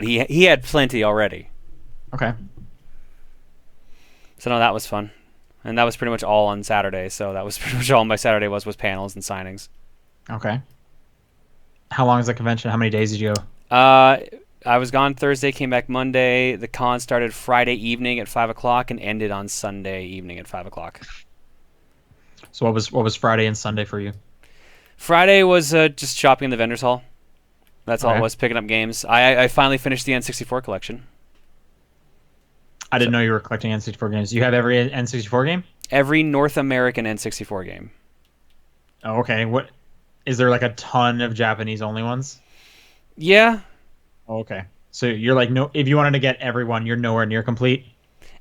He had plenty already. Okay. So no, that was fun. And that was pretty much all on Saturday. So that was pretty much all my Saturday was panels and signings. Okay. How long is the convention? How many days did you go? Uh, I was gone Thursday, came back Monday. The con started Friday evening at 5 o'clock and ended on Sunday evening at 5 o'clock. So what was Friday and Sunday for you? Friday was just shopping in the vendors hall. That's all it Okay. was, picking up games. I finally finished the N64 collection. I So didn't know you were collecting N64 games. You have every N64 game? every North American N64 game. Oh, okay. What is there like a ton of Japanese only ones? Yeah, Oh, okay. So you're like no if you wanted to get everyone, you're nowhere near complete.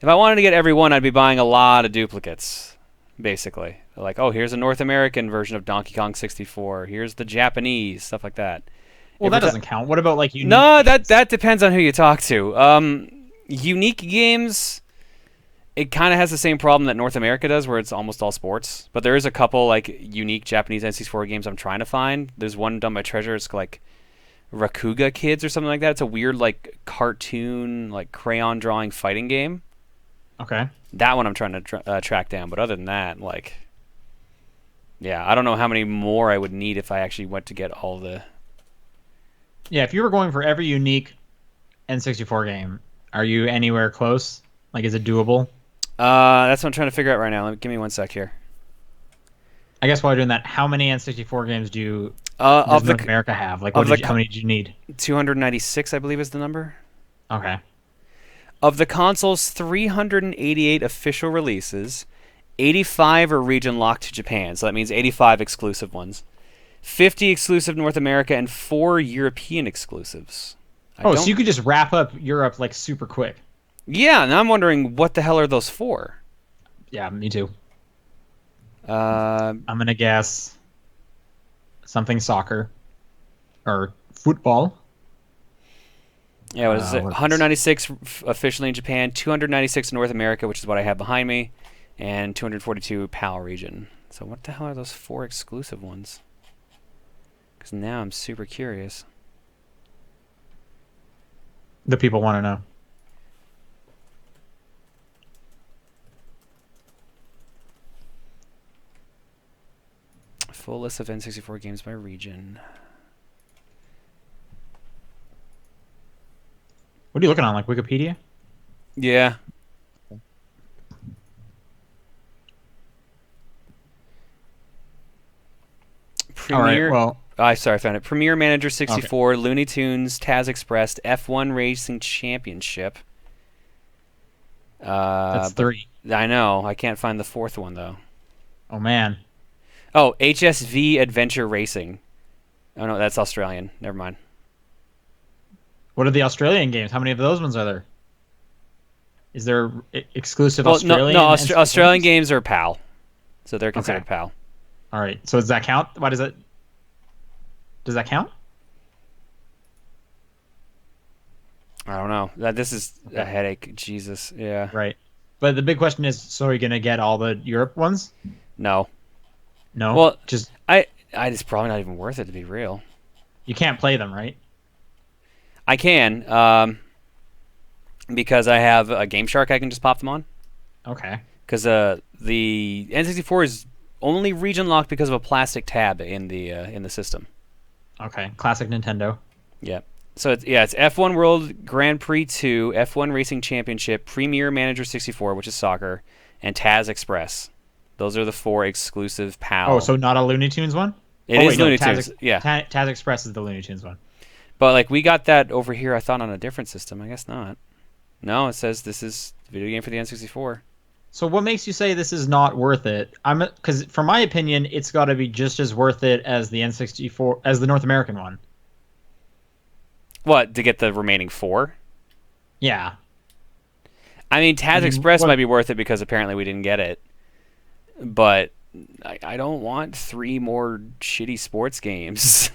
if I wanted to get every one, I'd be buying a lot of duplicates. Basically, like, oh, here's a North American version of Donkey Kong 64. Here's the Japanese stuff like that. Well, If we're that ta- doesn't count. What about like unique no, that games? that depends on who you talk to. Unique games, it kind of has the same problem that North America does, where it's almost all sports. But there is a couple like unique Japanese N64 games I'm trying to find. There's one done by Treasure. It's like Rakuga Kids or something like that. It's a weird like cartoon, like crayon drawing fighting game. Okay. That one I'm trying to track down. But other than that, like, yeah, I don't know how many more I would need if I actually went to get all the. Yeah, if you were going for every unique N64 game, are you anywhere close? Like, is it doable? That's what I'm trying to figure out right now. Give me one sec here. I guess while you're doing that, how many N64 games does Of North the America have? Like, of the how many did you need? 296, I believe, is the number. Okay. Of the console's 388 official releases, 85 are region locked to Japan, so that means 85 exclusive ones. 50 exclusive North America and 4 European exclusives. I Oh, so don't. you could just wrap up Europe like super quick. Yeah, now I'm wondering what the hell are those for? Yeah, me too. Uh, I'm gonna guess something soccer or football. yeah, what is it? Let's 196 officially in Japan, 296 in North America, which is what I have behind me, and 242 PAL region. So what the hell are those 4 exclusive ones? Because now I'm super curious. the people want to know. Full list of N64 games by region. What are you looking on, like Wikipedia? Yeah. All right. Premier. Well, Sorry, I found it. Premier Manager okay. 64, Looney Tunes, Taz Express, F1 Racing Championship. That's But three. I know I can't find the fourth one though. Oh man. Oh, HSV Adventure Racing. Oh no, that's Australian. Never mind. What are the Australian games? How many of those ones are there? Is there exclusive Well, no, no. Australian N64 Australian games? games are PAL, so they're Okay. considered PAL. All right. So does that count? Why does that? Does that count? I don't know. This is a Okay. headache. Jesus. Yeah. Right. But the big question is, so are you gonna get all the Europe ones? No. No. Well, Just it's probably not even worth it to be real. you can't play them, right? I can, because I have a Game Shark. I can just pop them on. Okay. Because the N64 is only region locked because of a plastic tab in the system. Okay. Classic Nintendo. Yeah. So it's F1 World Grand Prix 2, F1 Racing Championship, Premier Manager 64, which is soccer, and Taz Express. Those are the 4 exclusive Oh, PAL. so not a Looney Tunes one? It Oh is wait, no. Looney Tunes, yeah. Taz Express is the Looney Tunes one. But like we got that over here, I thought on a different system. I guess not. No, it says this is a video game for the N64. So what makes you say this is not worth it? Because from my opinion, it's got to be just as worth it as the N64 as the North American one. What, to get the remaining 4? Yeah. I mean, I Taz mean, Express what? might be worth it because apparently we didn't get it. But I don't want 3 more shitty sports games.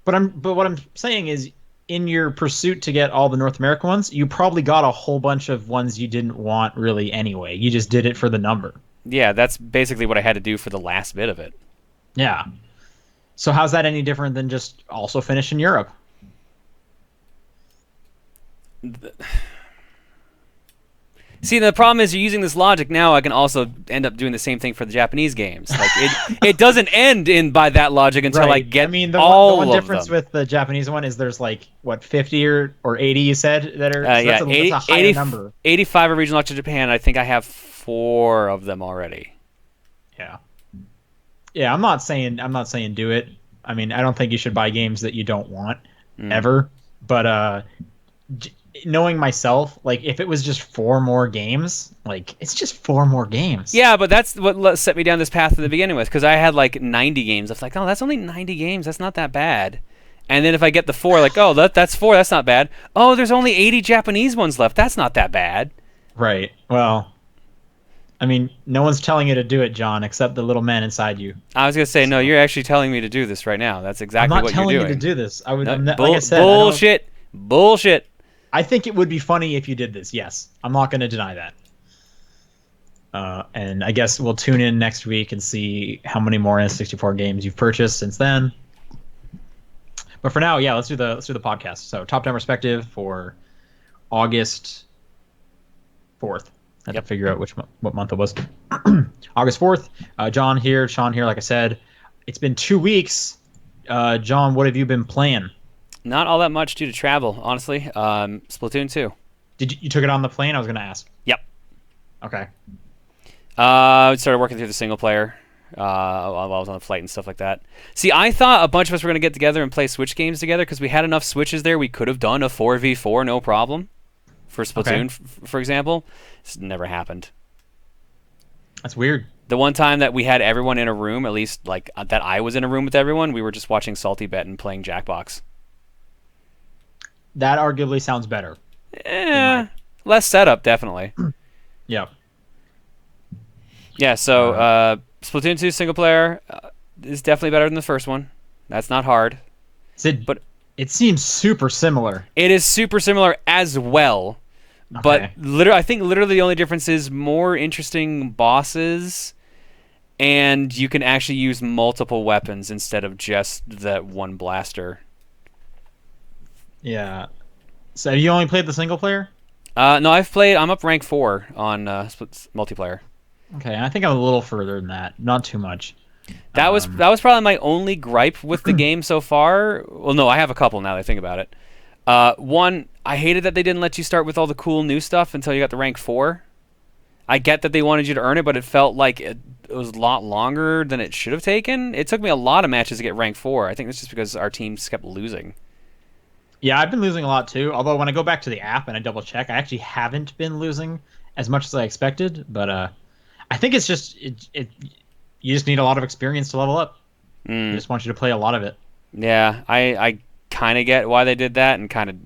But what I'm saying is, in your pursuit to get all the North American ones, you probably got a whole bunch of ones you didn't want really anyway. You just did it for the number. Yeah, that's basically what I had to do for the last bit of it. Yeah. So how's that any different than just also finish in Europe? See, the problem is you're using this logic now. I can also end up doing the same thing for the Japanese games. Like it doesn't end in by that logic until I get the all one of difference them. with the Japanese one is there's like what 50 or 80 you said that are so Yeah, that's a higher 80, number. 85 original to Japan. I think I have 4 of them already. Yeah. Yeah, I'm not saying do it. I mean, I don't think you should buy games that you don't want ever. But knowing myself, like if it was just 4 more games, like it's just 4 more games. Yeah, but that's what set me down this path at the beginning with, because I had like 90 games. I was like, oh, that's only 90 games. That's not that bad. And then if I get the 4, like, oh, that's 4. That's not bad. Oh, there's only 80 Japanese ones left. That's not that bad. Right. Well, I mean, no one's telling you to do it, John, except the little man inside you. I was gonna say, no, you're actually telling me to do this right now. That's exactly what you're doing. I'm not telling you to do this. I would, No, like I said, bullshit. Bullshit. I think it would be funny if you did this. Yes, I'm not going to deny that. And I guess we'll tune in next week and see how many more N64 games you've purchased since then. But for now, yeah, let's do the podcast. So top down perspective for August 4th. I had to figure out what month it was. August 4th. Sean here. Like I said, it's been 2 weeks. John, what have you been playing? Not all that much due to travel, honestly. Splatoon 2. You took it on the plane? I was going to ask. Yep. Okay. Started working through the single player while I was on the flight and stuff like that. See, I thought a bunch of us were going to get together and play Switch games together because we had enough Switches there. We could have done a 4v4, no problem, for Splatoon, for example. This never happened. That's weird. The one time that we had everyone in a room, at least like that I was in a room with everyone, we were just watching Salty Bet and playing Jackbox. That arguably sounds better. Less setup, definitely. Yeah. Yeah, so Splatoon 2 single player is definitely better than the first one. That's not hard. But it seems super similar. It is super similar as well. Okay. But I think literally the only difference is more interesting bosses, and you can actually use multiple weapons instead of just that one blaster. Yeah. So have you only played the single player? No, I'm up rank 4 on multiplayer. Okay, I think I'm a little further than that. Not too much. That was probably my only gripe with the game so far. Well, no, I have a couple now that I think about it. One, I hated that they didn't let you start with all the cool new stuff until you got the rank 4. I get that they wanted you to earn it, but it felt like it was a lot longer than it should have taken. It took me a lot of matches to get rank 4. I think that's just because our teams kept losing. Yeah, I've been losing a lot too. Although when I go back to the app and I double check, I actually haven't been losing as much as I expected. But I think it's just you just need a lot of experience to level up. They just want you to play a lot of it. Yeah, I kind of get why they did that, and kind of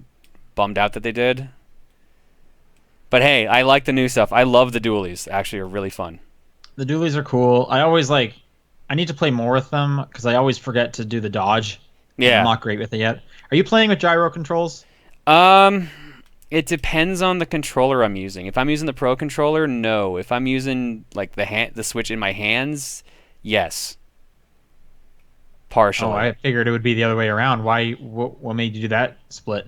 bummed out that they did. But hey, I like the new stuff. I love the dualies. Actually, are really fun. The dualies are cool. I need to play more with them because I always forget to do the dodge. Yeah, I'm not great with it yet. Are you playing with gyro controls? It depends on the controller I'm using. If I'm using the Pro controller, no. If I'm using like the Switch in my hands, yes. Partially. Oh, I figured it would be the other way around. Why? What made you do that split?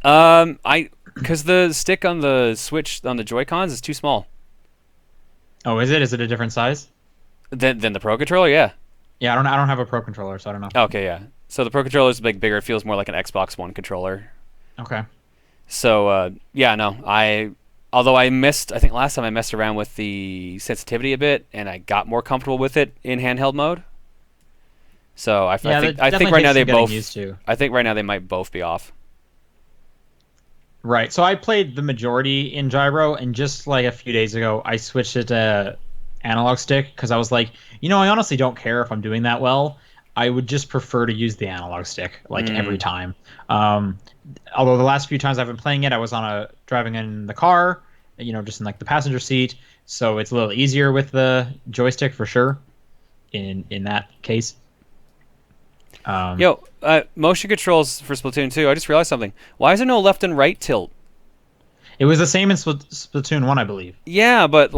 Because the stick on the Switch on the Joy-Cons is too small. Oh, is it? Is it a different size? Than the Pro controller, yeah. Yeah, I don't have a Pro controller, so I don't know. Okay, yeah. So the Pro controller is bigger. It feels more like an Xbox One controller. Okay. So yeah, no. Although I think last time I messed around with the sensitivity a bit, and I got more comfortable with it in handheld mode. So I think right now they both. I think right now they might both be off. Right. So I played the majority in gyro, and just like a few days ago, I switched it to analog stick because I was like, I honestly don't care if I'm doing that well. I would just prefer to use the analog stick every time. Although the last few times I've been playing it, I was driving in the car, just in like the passenger seat, so it's a little easier with the joystick for sure. In that case. Motion controls for Splatoon 2. I just realized something. Why is there no left and right tilt? It was the same in Splatoon 1, I believe. Yeah, but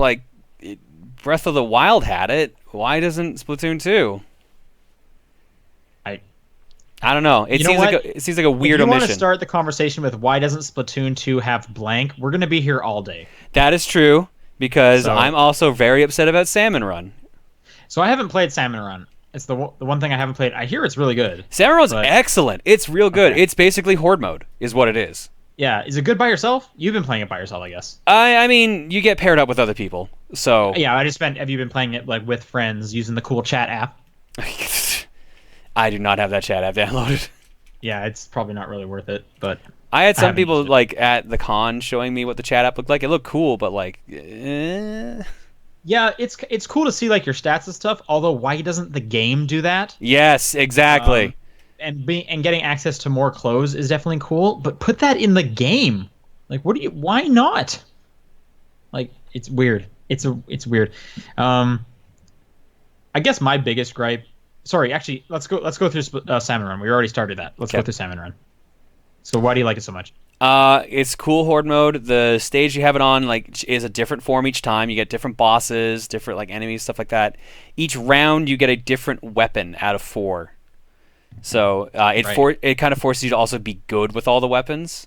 Breath of the Wild had it. Why doesn't Splatoon 2? I don't know. It You know seems what? like it seems like a weird If you want to omission. start the conversation with why doesn't Splatoon 2 have blank, we're gonna be here all day. That is true because I'm So, also very upset about Salmon Run. so I haven't played Salmon Run. It's the one thing I haven't played. I hear it's really good. Salmon Run's But excellent. It's real good. okay, It's basically Horde Mode, is what it is. yeah, is it good by yourself? You've been playing it by yourself, I guess. I mean, you get paired up with other people, so Yeah, I just meant have you been playing it like with friends using the cool chat app? I do not have that chat app downloaded. Yeah, it's probably not really worth it, but I had I some haven't people used it. like at the con showing me what the chat app looked like. It looked cool, but like, Yeah, it's cool to see like your stats and stuff. Although, why doesn't the game do that? yes, exactly. And getting access to more clothes is definitely cool. But put that in the game. Like, what do you? Why not? Like, it's weird. It's weird. I guess my biggest gripe. Sorry, actually, let's go through Salmon Run. We already started that. Let's go Okay. through Salmon Run. So why do you like it so much? It's cool Horde Mode. The stage you have it on like is a different form each time. You get different bosses, different like enemies, stuff like that. Each round you get a different weapon out of 4. So Right. it kind of forces you to also be good with all the weapons.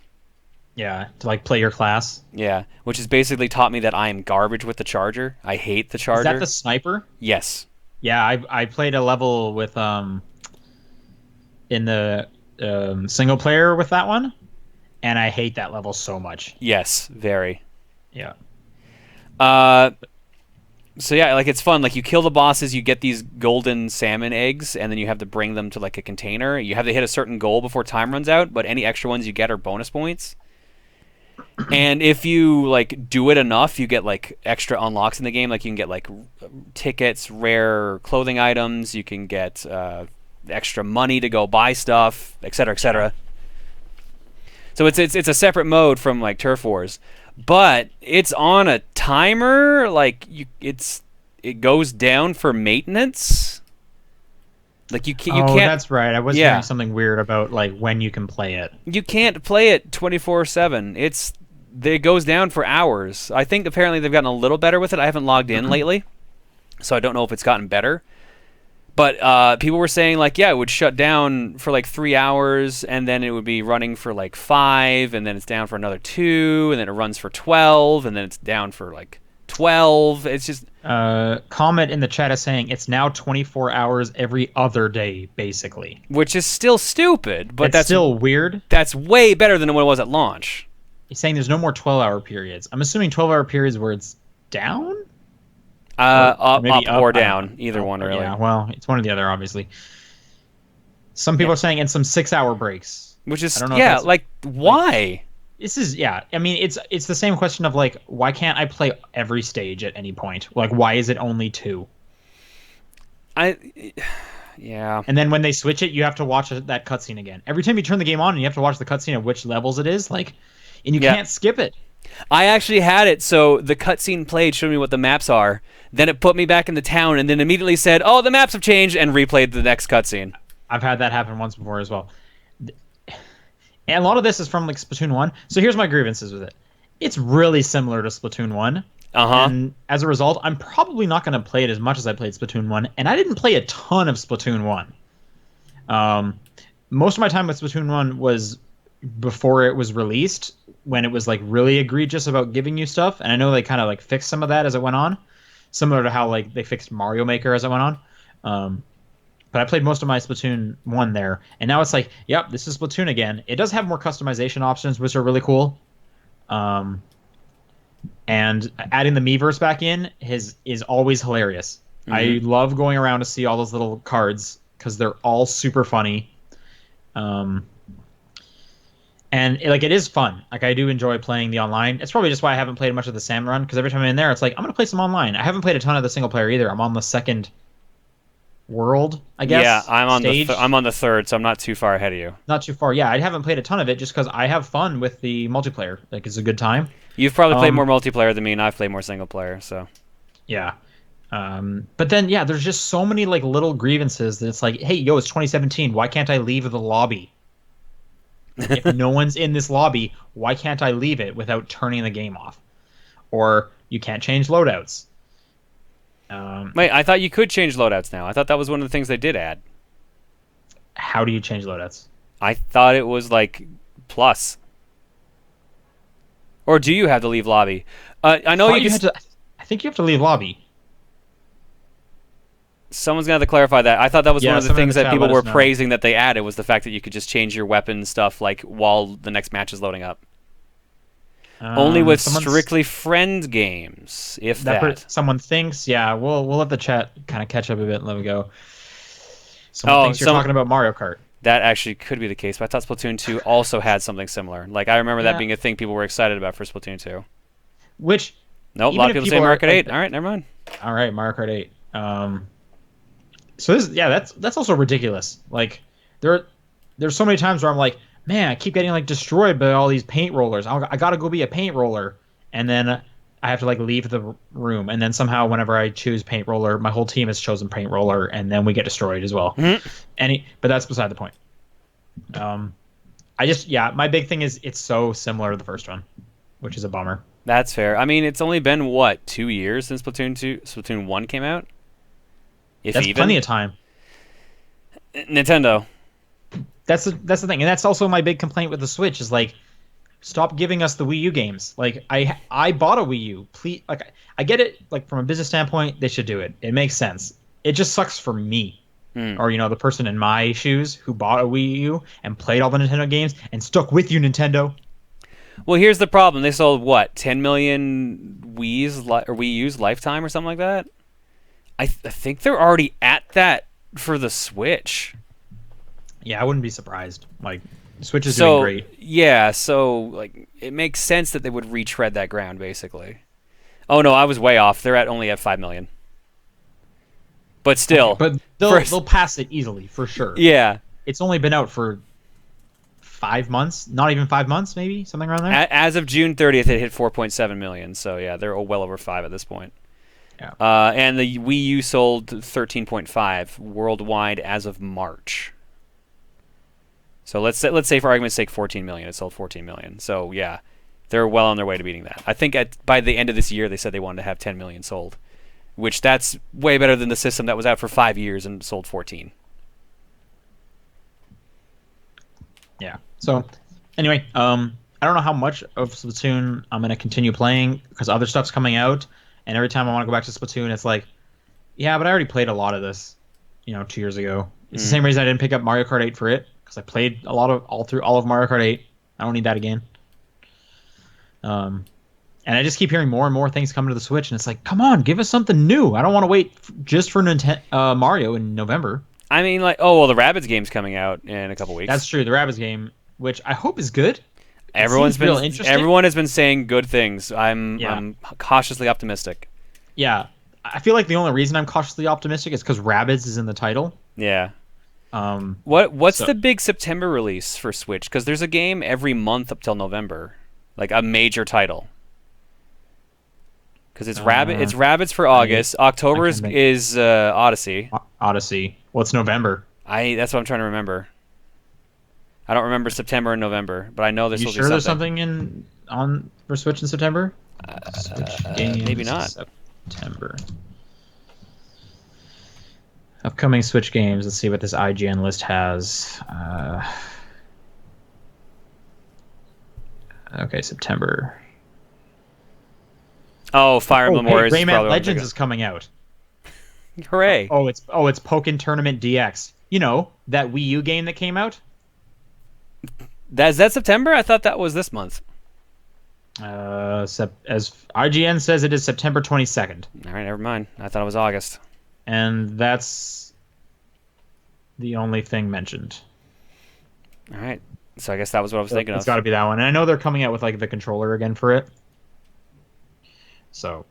Yeah, to like play your class. Yeah, which has basically taught me that I am garbage with the charger. I hate the Is that charger. the sniper? Yes. Yeah, I played a level with in the single player with that one, and I hate that level so much. Yes, very. Yeah. Uh, so yeah, like it's fun. Like you kill the bosses, you get these golden salmon eggs, and then you have to bring them to like a container. You have to hit a certain goal before time runs out, but any extra ones you get are bonus points. And if you like do it enough, you get like extra unlocks in the game. Like you can get like tickets, rare clothing items. You can get extra money to go buy stuff, etc., etc. So it's a separate mode from like Turf Wars, but it's on a timer. Like it goes down for maintenance. Like you Oh, can't that's right. I was yeah hearing something weird about like when you can play it. you can't play it 24/7. It goes down for hours. I think apparently they've gotten a little better with it. I haven't logged in lately, so I don't know if it's gotten better. But people were saying like, yeah, it would shut down for like 3 hours, and then it would be running for like 5, and then it's down for another 2, and then it runs for 12, and then it's down for like 12. It's just Comment in the chat is saying it's now 24 hours every other day, basically. which is still stupid, but It's that's still weird. that's way better than what it was at launch. He's saying there's no more 12-hour periods. I'm assuming 12-hour periods where it's down? Up, maybe up or I don't down, know. either one really. Yeah, well, it's one or the other, obviously. Some people are saying and some 6-hour breaks. Which is I don't know if yeah, that's- like why? This is yeah. I mean, it's the same question of like, why can't I play every stage at any point? Like, why is it only 2? I yeah. And then when they switch it, you have to watch that cutscene again. Every time you turn the game on, and you have to watch the cutscene of which levels it is. Like, and you Yeah. can't skip it. I actually had it so the cutscene played, showed me what the maps are. Then it put me back in the town, and then immediately said, "Oh, the maps have changed," and replayed the next cutscene. I've had that happen once before as well. And a lot of this is from like Splatoon 1. So here's my grievances with it. It's really similar to Splatoon 1. Uh-huh. And as a result, I'm probably not going to play it as much as I played Splatoon 1. And I didn't play a ton of Splatoon 1. Most of my time with Splatoon 1 was before it was released, when it was like really egregious about giving you stuff. And I know they kind of like fixed some of that as it went on, similar to how like they fixed Mario Maker as it went on. But I played most of my Splatoon 1 there, and now it's like, yep, this is Splatoon again. It does have more customization options, which are really cool. And adding the Miiverse back in is always hilarious. Mm-hmm. I love going around to see all those little cards because they're all super funny. And like it is fun. Like I do enjoy playing the online. It's probably just why I haven't played much of the Salmon Run, because every time I'm in there, it's like I'm gonna play some online. I haven't played a ton of the single player either. I'm on the second world, I guess. Yeah, I'm on stage. I'm on the 3rd, so I'm not too far ahead of you. Not too far. Yeah, I haven't played a ton of it just because I have fun with the multiplayer. Like it's a good time. You've probably played Um, more multiplayer than me, and I've played more single player. So Yeah. But then yeah, there's just so many like little grievances that it's like, hey, yo, it's 2017. Why can't I leave the lobby? If no one's in this lobby, why can't I leave it without turning the game off? Or you can't change loadouts. wait, I thought you could change loadouts now. I thought that was one of the things they did add. How do you change loadouts? I thought it was like plus. Or do you have to leave lobby? I know Thought you you can. had to. I think you have to leave lobby. Someone's gonna have to clarify that. I thought that was one Yeah, of the someone in things the that chat people let were us know. praising that they added was the fact that you could just change your weapon stuff like while the next match is loading up. Only with Someone's strictly friend games, if that. someone thinks. Yeah, we'll let the chat kind of catch up a bit and let me go. Someone Oh, thinks you're talking about Mario Kart. that actually could be the case, but I thought Splatoon 2 also had something similar. Like I remember that Yeah, being a thing people were excited about for Splatoon 2. which Nope, a lot even of if people say people Mario are Kart 8. like, All right, never mind. all right, Mario Kart 8. So this, yeah, that's also ridiculous. Like there's so many times where I'm like, man, I keep getting like destroyed by all these paint rollers. I gotta go be a paint roller, and then I have to like leave the room, and then somehow whenever I choose paint roller, my whole team has chosen paint roller, and then we get destroyed as well. Mhm. But that's beside the point. I just yeah, my big thing is it's so similar to the first one, which is a bummer. That's fair. I mean, it's only been what 2 years since Splatoon 1 came out, if That's even. plenty of time. Nintendo. That's the thing, and that's also my big complaint with the Switch is like, stop giving us the Wii U games. Like I bought a Wii U. Please, like I get it. Like from a business standpoint, they should do it. It makes sense. It just sucks for me, Hmm. or the person in my shoes who bought a Wii U and played all the Nintendo games and stuck with you, Nintendo. Well, here's the problem. They sold what 10 million or Wii U's lifetime or something like that. I think they're already at that for the Switch. Yeah, I wouldn't be surprised. Like Switch is doing So great. yeah, so like it makes sense that they would retread that ground basically. Oh no, I was way off. They're only at 5 million. But Okay, still, but they'll pass it easily for sure. yeah. It's only been out for 5 months, not even 5 months, maybe something around there. As of June 30th, it hit 4.7 million. So yeah, they're well over 5 at this point. Yeah. And the Wii U sold 13.5 worldwide as of March. So let's say for argument's sake 14 million. It sold 14 million. So yeah, they're well on their way to beating that. I think by the end of this year they said they wanted to have 10 million sold, which that's way better than the system that was out for 5 years and sold 14. Yeah. So anyway, I don't know how much of Splatoon I'm gonna continue playing because other stuff's coming out, and every time I want to go back to Splatoon, it's like, yeah, but I already played a lot of this, 2 years ago. It's the same reason I didn't pick up Mario Kart 8 for it because I played all of Mario Kart 8. I don't need that again. And I just keep hearing more and more things coming to the Switch, and it's like, come on, give us something new. I don't want to wait just for Mario in November. I mean, like, oh well, the Rabbids game's coming out in a couple weeks. That's true. The Rabbids game, which I hope is good. Everyone has been saying good things. Yeah. I'm cautiously optimistic. Yeah, I feel like the only reason I'm cautiously optimistic is because Rabbids is in the title. Yeah. Um, What's so- the big September release for Switch? Because there's a game every month up till November, like a major title. Because it's Rabbids for August. October is Odyssey. Odyssey. Well, it's November. That's what I'm trying to remember. I don't remember September and November, but I know there's You sure there's something on for Switch in September? Switch games, maybe not. September. Upcoming Switch games. Let's see what this IGN list has. Okay, September. Oh, Fire Emblem Warriors. is Rayman probably what I'm Legends thinking is coming out. of. Hooray! It's Pokken Tournament DX. That Wii U game that came out. Is that September? I thought that was this month. As IGN says, it is September 22nd, All right, never mind. I thought it was August. and that's the only thing mentioned. All right. So I guess that was what I was thinking It's of. got to be that one. And I know they're coming out with like the controller again for it. So,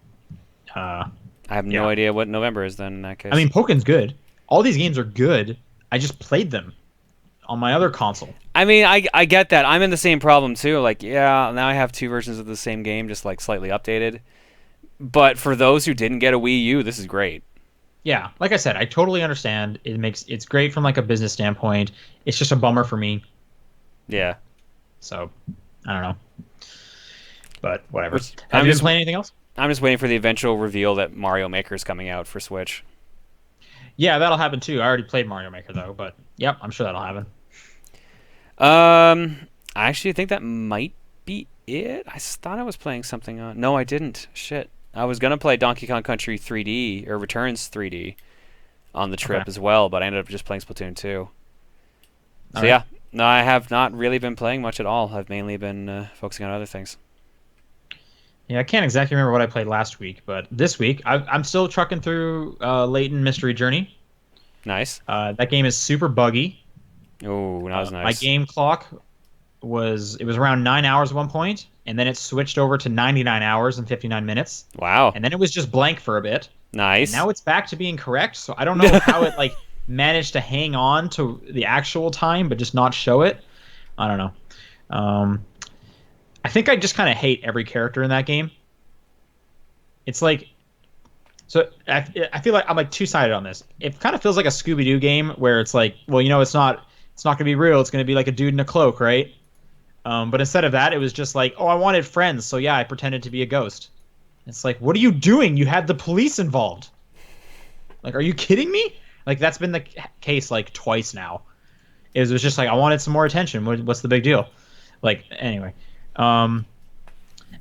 I have no yeah. idea what November is then in that case. I mean, Pokken's good. All these games are good. I just played them on my other console. I mean, I get that. I'm in the same problem too. Like, yeah, now I have two versions of the same game, just like slightly updated. But for those who didn't get a Wii U, this is great. Yeah, like I said, I totally understand. It's great from like a business standpoint. It's just a bummer for me. Yeah. So, I don't know. But whatever. Which- Have I'm you been just- playing anything else? I'm just waiting for the eventual reveal that Mario Maker is coming out for Switch. Yeah, that'll happen too. I already played Mario Maker though, but yep, I'm sure that'll happen. I actually think that might be it. Thought I was playing something on. No, I didn't. Shit. I was gonna play Donkey Kong Country 3D or Returns 3D on the Okay. trip as well, but I ended up just playing Splatoon 2. All So right. yeah, no, I have not really been playing much at all. I've mainly been focusing on other things. Yeah, I can't exactly remember what I played last week, but this week I'm still trucking through Layton Mystery Journey. Nice. That game is super buggy. Oh, that was My nice. game clock was around 9 hours at one point, and then it switched over to 99 hours and 59 minutes, Wow. and then it was just blank for a bit, and Nice. now it's back to being correct. So I don't know how it like managed to hang on to the actual time but just not show it. I don't know. Um, I think I just kind of hate every character in that game. It's like I feel like I'm like two-sided on this. It kind of feels like a Scooby-Doo game where it's like, well, it's not going to be real. It's going to be like a dude in a cloak, right? But instead of that, it was just like, oh, I wanted friends, so yeah, I pretended to be a ghost. It's like, what are you doing? You had the police involved. Like, are you kidding me? Like, that's been the case like twice now. It was just like, I wanted some more attention. What's the big deal? Like, anyway. Um,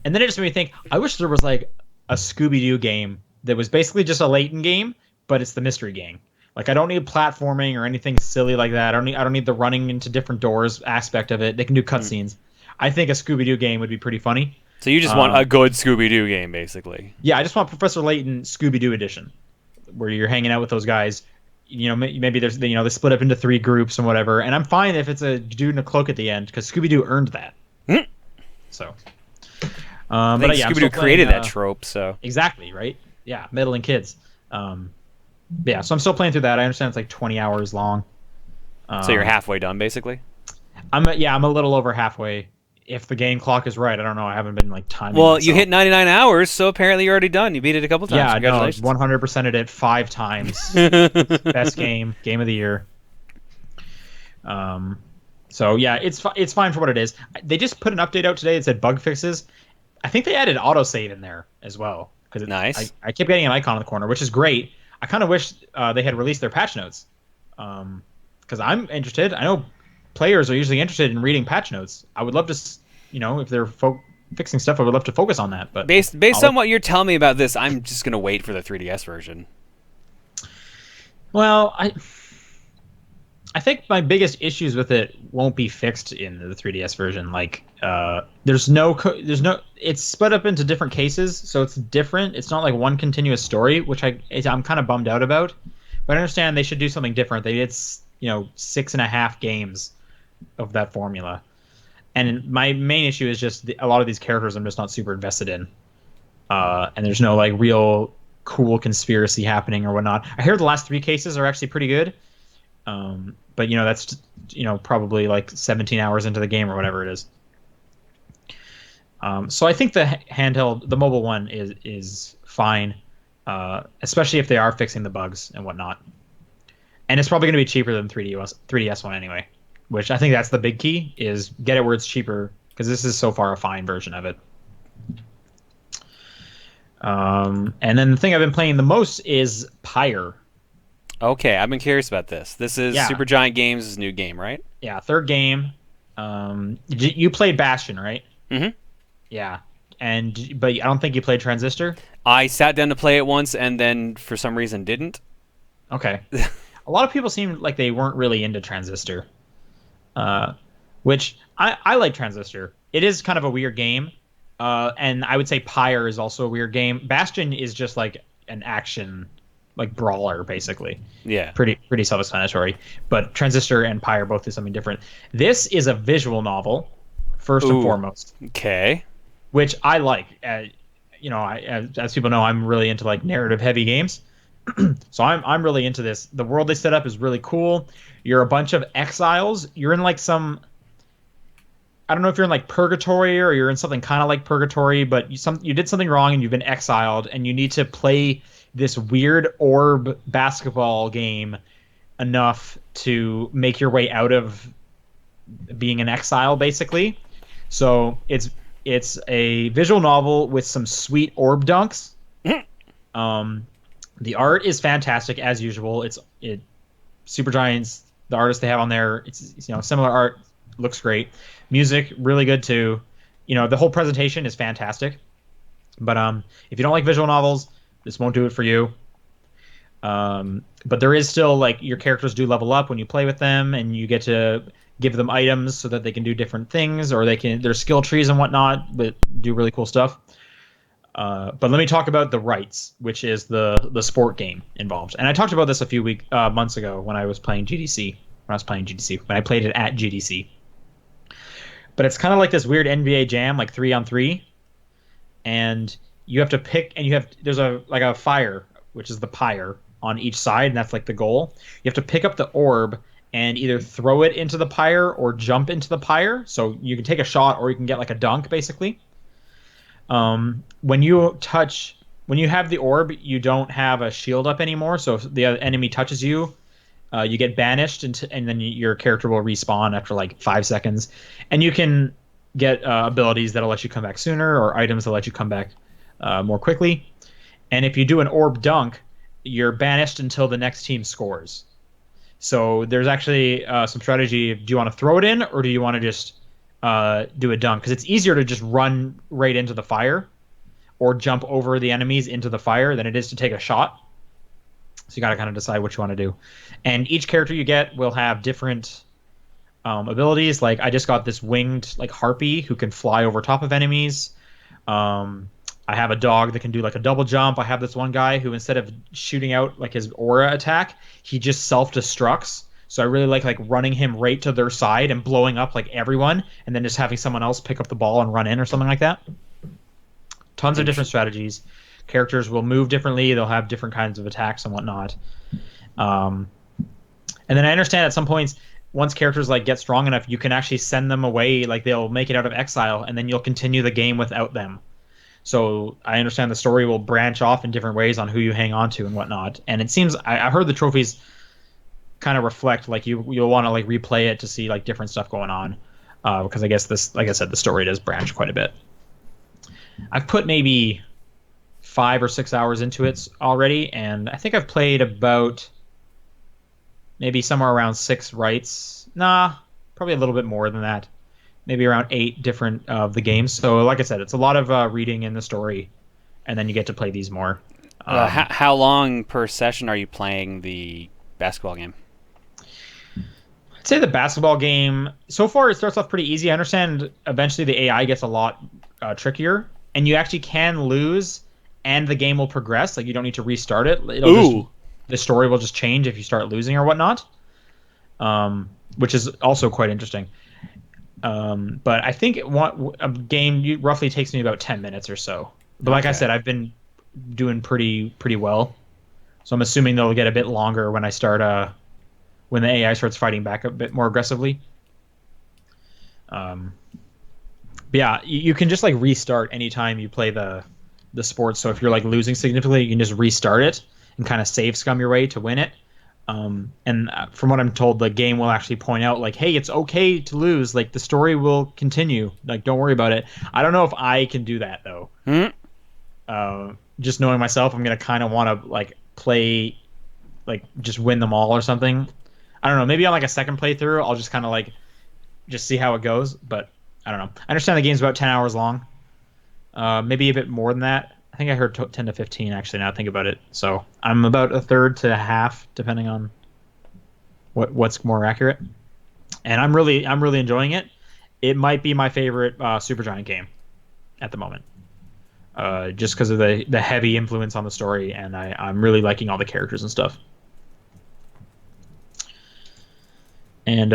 and then it just made me think, I wish there was like a Scooby-Doo game that was basically just a Layton game, but it's the mystery game. Like I don't need platforming or anything silly like that. I don't need the running into different doors aspect of it. They can do Mm. cutscenes. I think a Scooby-Doo game would be pretty funny. So you just want Um, a good Scooby Doo game, basically. yeah, I just want Professor Layton Scooby-Doo edition, where you're hanging out with those guys. Maybe there's they split up into three groups and whatever. And I'm fine if it's a dude in a cloak at the end because Scooby-Doo earned that. Mm. So, I think but yeah, I'm Scooby still Doo created playing, that trope, so. exactly, right? Yeah, meddling kids. Um, yeah, so I'm still playing through that. I understand it's like 20 hours long. So you're Um, halfway done, basically? I'm a little over halfway. If the game clock is right, I don't know. I haven't been like timing Well, you myself. hit 99 hours, so apparently you're already done. You beat it a couple times. Yeah, no, Congratulations. 100%ed it 5 times. Best game of the year. Um, so yeah, it's fine for what it is. They just put an update out today that said bug fixes. I think they added autosave in there as well because Nice. I kept getting an icon in the corner, which is great. I kind of wish they had released their patch notes because I'm interested. I know players are usually interested in reading patch notes. I would love to, if they're fixing stuff, I would love to focus on that. But Based I'll- on what you're telling me about this, I'm just gonna wait for the 3DS version. well, I think my biggest issues with it won't be fixed in the 3DS version. Like, it's split up into different cases, so it's different. It's not like one continuous story, which I'm kind of bummed out about. But I understand they should do something different. They did, 6.5 games of that formula, and my main issue is just a lot of these characters I'm just not super invested in, and there's no like real cool conspiracy happening or whatnot. I hear the last 3 cases are actually pretty good. But that's probably like 17 hours into the game or whatever it is. So I think the mobile one is fine, especially if they are fixing the bugs and whatnot. And it's probably going to be cheaper than 3DS one anyway, which I think that's the big key is get it where it's cheaper because this is so far a fine version of it. And then the thing I've been playing the most is Pyre. Okay, I've been curious about this. This is Yeah. Supergiant Games' new game, right? Yeah, third game. You played Bastion, right? Mm-hmm. Yeah, but I don't think you played Transistor. I sat down to play it once and then for some reason didn't. Okay. A lot of people seem like they weren't really into Transistor, which I like Transistor. It is kind of a weird game, and I would say Pyre is also a weird game. Bastion is just like an action, like brawler, basically. Yeah. Pretty self-explanatory. But Transistor and Pyre both do something different. This is a visual novel, first and Ooh. foremost, Okay. which I like. As people know, I'm really into like narrative-heavy games. So I'm really into this. The world they set up is really cool. You're a bunch of exiles. You're in like I don't know if you're in like purgatory or you're in something kind of like purgatory, but you did something wrong and you've been exiled and you need to play this weird orb basketball game enough to make your way out of being an exile, basically. So it's a visual novel with some sweet orb dunks. The art is fantastic as usual. It Supergiant's the artist they have on there. It's similar art, looks great. Music really good too. The whole presentation is fantastic. But if you don't like visual novels, this won't do it for you. But there is still like your characters do level up when you play with them, and you get to give them items so that they can do different things, or there's skill trees and whatnot that do really cool stuff. But let me talk about the rights, which is the sport game involved. And I talked about this a few months ago when I was playing GDC. When I played it at GDC. But it's kind of like this weird NBA Jam, like 3-on-3, and you have to pick, and there's a fire, which is the pyre on each side, and that's like the goal. You have to pick up the orb and either throw it into the pyre or jump into the pyre. So you can take a shot or you can get like a dunk, basically. When you have the orb, you don't have a shield up anymore. So if the enemy touches you, you get banished, and then your character will respawn after like 5 seconds. And you can get abilities that'll let you come back sooner, or items that let you come back more quickly. And if you do an orb dunk, you're banished until the next team scores. So there's actually some strategy. Do you want to throw it in, or do you want to just do a dunk? Because it's easier to just run right into the fire or jump over the enemies into the fire than it is to take a shot. So you got to kind of decide what you want to do. And each character you get will have different abilities. Like I just got this winged like harpy who can fly over top of enemies. I have a dog that can do like a double jump. I have this one guy who, instead of shooting out like his aura attack, he just self-destructs. So I really like running him right to their side and blowing up like everyone, and then just having someone else pick up the ball and run in or something like that. Tons of different strategies. Characters will move differently. They'll have different kinds of attacks and whatnot. And then I understand at some points, once characters like get strong enough, you can actually send them away. Like they'll make it out of exile, and then you'll continue the game without them. So I understand the story will branch off in different ways on who you hang on to and whatnot. And it seems I heard the trophies kind of reflect like you'll want to like replay it to see like different stuff going on, because I guess this, like I said, the story does branch quite a bit. I've put maybe 5 or 6 hours into it already, and I think I've played about maybe somewhere around 6 rights. Nah, probably a little bit more than that. Maybe around 8 different of the games. So like I said, it's a lot of reading in the story, and then you get to play these more. How long per session are you playing the basketball game? I'd say the basketball game, so far it starts off pretty easy. I understand eventually the AI gets a lot trickier, and you actually can lose, and the game will progress. Like you don't need to restart it. The story will just change if you start losing or whatnot, which is also quite interesting. But I think a game roughly takes me about 10 minutes or so. But like I said, I've been doing pretty well. So I'm assuming they'll get a bit longer when when the AI starts fighting back a bit more aggressively. But yeah, you can just like restart anytime you play the sport. So if you're like losing significantly, you can just restart it and kind of save scum your way to win it. And from what I'm told, the game will actually point out like, hey, it's okay to lose. Like the story will continue. Like, don't worry about it. I don't know if I can do that though. Just knowing myself, I'm going to kind of want to like play, like just win them all or something. I don't know. Maybe on like a second playthrough, I'll just kind of like just see how it goes. But I don't know. I understand the game's about 10 hours long. Maybe a bit more than that. I think I heard 10 to 15 actually. Now I think about it, so I'm about a third to a half, depending on what's more accurate. And I'm really enjoying it. It might be my favorite Supergiant game at the moment, just because of the heavy influence on the story, and I'm really liking all the characters and stuff. And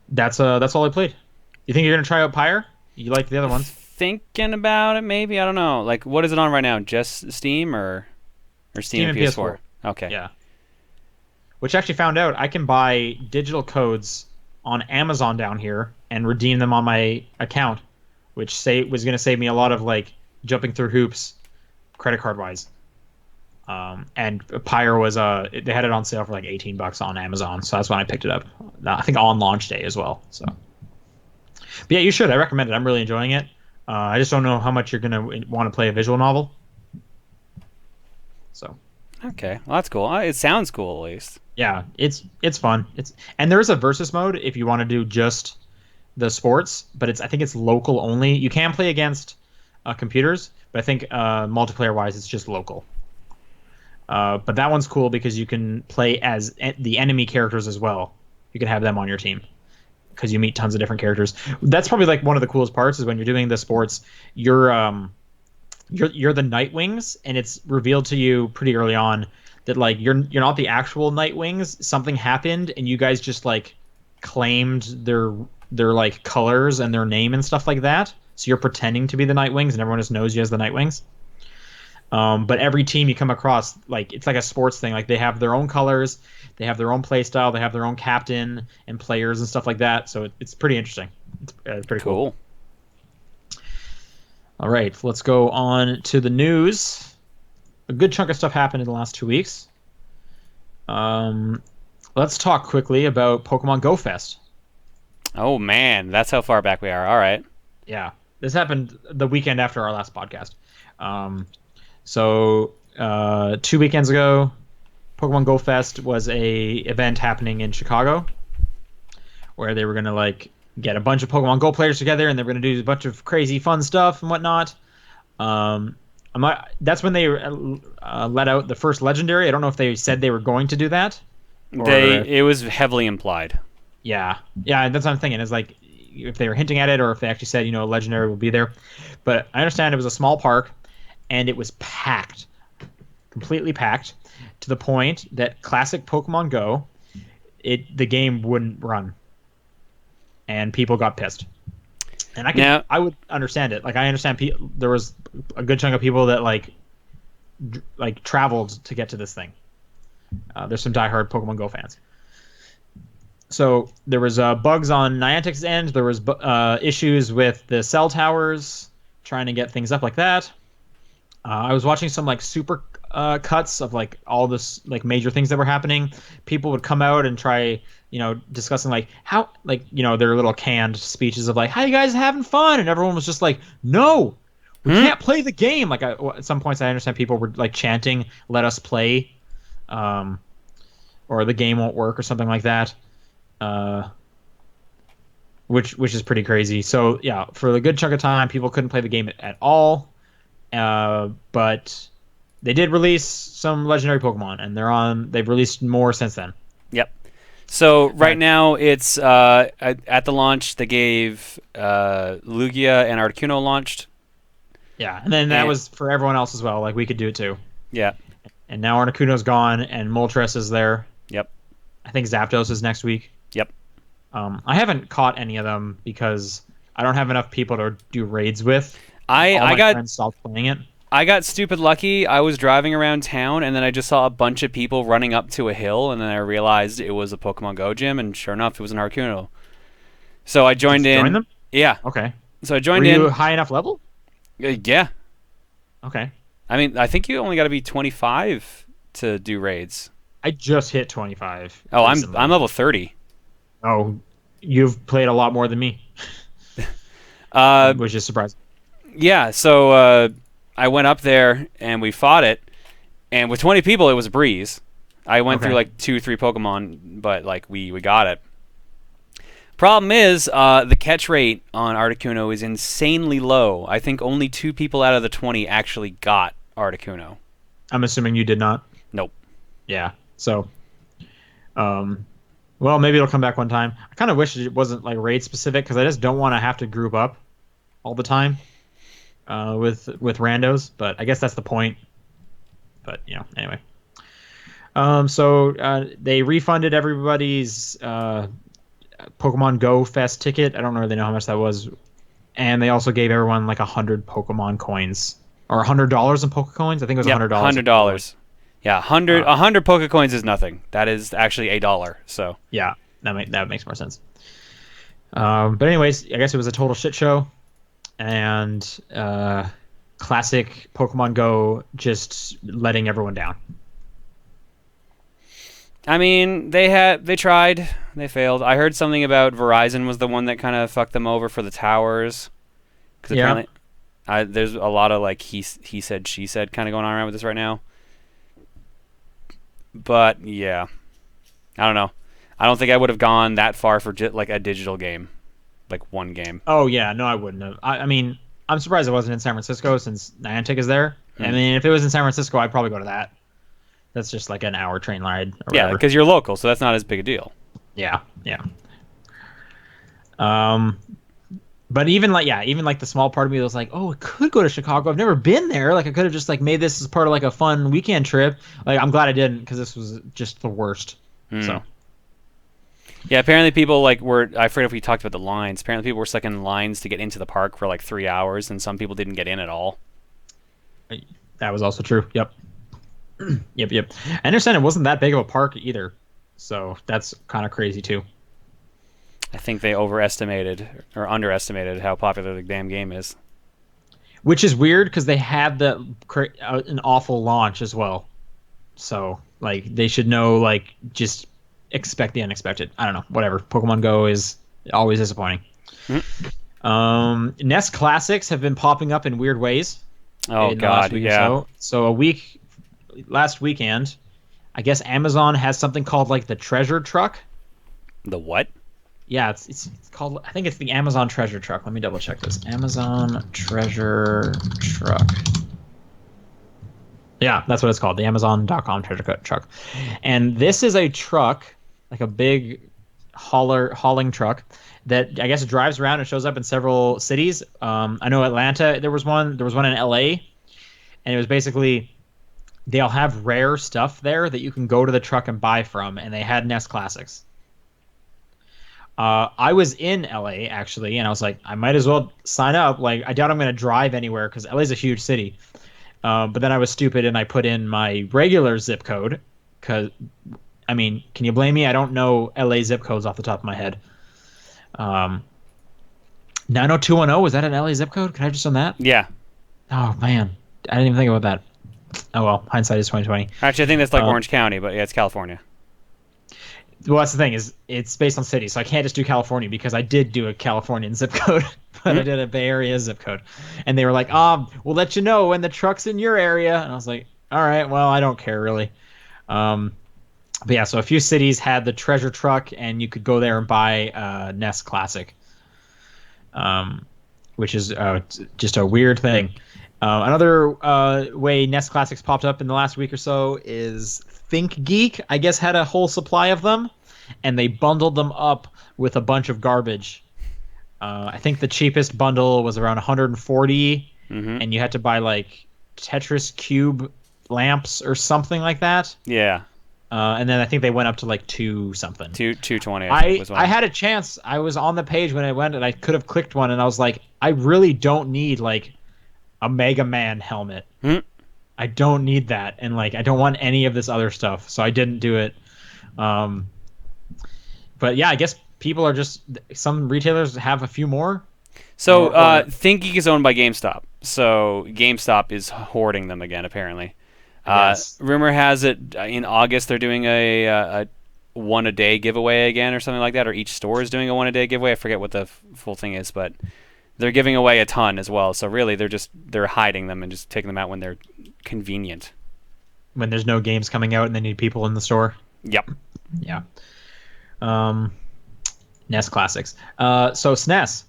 that's all I played. You think you're gonna try out Pyre? You like the other ones? Thinking about it, maybe. I don't know. Like, what is it on right now? Just Steam or Steam and PS4? Okay. Yeah. Which I actually found out I can buy digital codes on Amazon down here and redeem them on my account, which was going to save me a lot of like jumping through hoops, credit card wise. And Pyre was they had it on sale for like $18 on Amazon, so that's when I picked it up. I think on launch day as well. So, but yeah, you should. I recommend it. I'm really enjoying it. I just don't know how much you're gonna want to play a visual novel. Okay, well that's cool. It sounds cool at least. Yeah, it's fun. And there is a versus mode if you want to do just the sports, but I think it's local only. You can play against computers, but I think multiplayer wise, it's just local. But that one's cool because you can play as the enemy characters as well. You can have them on your team because you meet tons of different characters. That's probably like one of the coolest parts is when you're doing the sports. You're the Nightwings, and it's revealed to you pretty early on that like you're not the actual Nightwings. Something happened, and you guys just like claimed their like colors and their name and stuff like that. So you're pretending to be the Nightwings, and everyone just knows you as the Nightwings. But every team you come across, like it's like a sports thing. Like they have their own colors, they have their own play style, they have their own captain and players and stuff like that. So it's pretty interesting. It's pretty cool. All right, let's go on to the news. A good chunk of stuff happened in the last 2 weeks. Let's talk quickly about Pokemon Go Fest. Oh man, that's how far back we are. All right. Yeah, this happened the weekend after our last podcast. So 2 weekends ago, Pokemon Go Fest was a event happening in Chicago, where they were gonna like get a bunch of Pokemon Go players together, and they were gonna do a bunch of crazy fun stuff and whatnot. That's when they let out the first legendary. I don't know if they said they were going to do that. It was heavily implied. Yeah, that's what I'm thinking. Is like if they were hinting at it, or if they actually said, a legendary will be there. But I understand it was a small park, and it was packed, completely packed, to the point that classic Pokemon Go, the game wouldn't run, and people got pissed. And I would understand it. Like I understand there was a good chunk of people that like traveled to get to this thing. There's some diehard Pokemon Go fans. So there was bugs on Niantic's end. There was issues with the cell towers trying to get things up like that. I was watching some like super cuts of like all this like major things that were happening. People would come out and try, discussing like how like their little canned speeches of like how you guys having fun, and everyone was just like, no, we can't play the game. Like at some points I understand people were like chanting, let us play, or the game won't work or something like that. Which is pretty crazy. So yeah, for a good chunk of time, people couldn't play the game at all. But they did release some legendary Pokemon, and they've released more since then. Yep. So right now it's at the launch they gave Lugia and Articuno launched. Yeah, and then that was for everyone else as well. Like we could do it too. Yeah. And now Articuno's gone, and Moltres is there. Yep. I think Zapdos is next week. Yep. I haven't caught any of them because I don't have enough people to do raids with. All my friends stopped playing it. I got stupid lucky. I was driving around town, and then I just saw a bunch of people running up to a hill, and then I realized it was a Pokemon Go gym, and sure enough, it was an Articuno. So I joined in. Join them? Yeah. Okay. So I joined in. Were you high enough level? Yeah. Okay. I mean, I think you only got to be 25 to do raids. I just hit 25. Oh, I'm level 30. Oh, you've played a lot more than me. Which is surprising. Yeah, so I went up there and we fought it, and with 20 people it was a breeze. I went through like 2-3 Pokemon, but like we got it. Problem is, the catch rate on Articuno is insanely low. I think only 2 people out of the 20 actually got Articuno. I'm assuming you did not. Nope. Yeah. So, well, maybe it'll come back one time. I kind of wish it wasn't like raid specific because I just don't want to have to group up all the time with randos. But I guess that's the point. But anyway. So they refunded everybody's Pokemon Go Fest ticket. I don't really know how much that was, and they also gave everyone like 100 Pokemon coins or $100 in Pokecoins. I think it was $100. $100. Yeah, 100 Pokecoins is nothing. That is actually $1. So yeah, that makes more sense. But anyways, I guess it was a total shit show, and classic Pokemon Go just letting everyone down. I mean, they tried, they failed. I heard something about Verizon was the one that kind of fucked them over for the towers. Because apparently, there's a lot of like he said, she said kind of going on around with this right now. But yeah, I don't know. I don't think I would have gone that far for like a digital game, like one game. Oh yeah, no, I wouldn't have. I mean, I'm surprised it wasn't in San Francisco since Niantic is there. I Mm. mean, if it was in San Francisco, I'd probably go to that. That's just like an hour train ride or Yeah, whatever. because you're local, so that's not as big a deal. Yeah, yeah. Um, but even like yeah, even like the small part of me that was like, oh, it could go to Chicago. I've never been there. Like I could have just like made this as part of like a fun weekend trip. Like I'm glad I didn't because this was just the worst. Mm. So Yeah, apparently people like were. I forget if we talked about the lines. Apparently people were stuck in lines to get into the park for like 3 hours, and some people didn't get in at all. that was also true. Yep. Yep. I understand it wasn't that big of a park either. So that's kind of crazy too. I think they overestimated or underestimated how popular the damn game is. Which is weird because they had an awful launch as well. So like they should know like just expect the unexpected. I don't know. Whatever. Pokemon Go is always disappointing. Ness Classics have been popping up in weird ways Oh in the last God, week or yeah. so. Last weekend, I guess Amazon has something called like the treasure truck. The what? Yeah, it's called. I think it's the Amazon treasure truck. Let me double check this. Amazon treasure truck. Yeah, that's what it's called. The Amazon.com treasure truck. And this is a truck, like a big hauling truck that I guess drives around and shows up in several cities. I know Atlanta. There was one. There was one in LA, and it was basically they'll have rare stuff there that you can go to the truck and buy from, and they had Ness Classics. I was in LA actually, and I was like, I might as well sign up. Like, I doubt I'm going to drive anywhere because LA is a huge city. But then I was stupid and I put in my regular zip code because, I mean, can you blame me? I don't know LA zip codes off the top of my head. 90210, was that an LA zip code? Could I have just done that? Yeah. Oh man, I didn't even think about that. Oh well, hindsight is 2020. Actually, I think that's like Orange County, but yeah, it's California. Well, that's the thing is it's based on city, so I can't just do California because I did do a Californian zip code, but I did a Bay Area zip code, and they were like, we'll let you know when the truck's in your area," and I was like, "All right, well, I don't care really." But yeah, so a few cities had the treasure truck, and you could go there and buy Ness Classic, which is just a weird thing. Another way Ness Classics popped up in the last week or so is ThinkGeek, I guess, had a whole supply of them, and they bundled them up with a bunch of garbage. I think the cheapest bundle was around 140, and you had to buy like Tetris Cube lamps or something like that. Yeah. And then I think they went up to like 2 something. 220. I think was one. I had a chance. I was on the page when I went, and I could have clicked one, and I was like, I really don't need like a Mega Man helmet. I don't need that, and like I don't want any of this other stuff, so I didn't do it. But yeah, I guess people are just some retailers have a few more. So ThinkGeek is owned by GameStop, so GameStop is hoarding them again apparently. Yes. Rumor has it in August they're doing a one a day giveaway again or something like that, or each store is doing a one a day giveaway. I forget what the full thing is, but they're giving away a ton as well. So really, they're hiding them and just taking them out when they're convenient. When there's no games coming out and they need people in the store. Yep. Yeah. NES Classics. So SNES.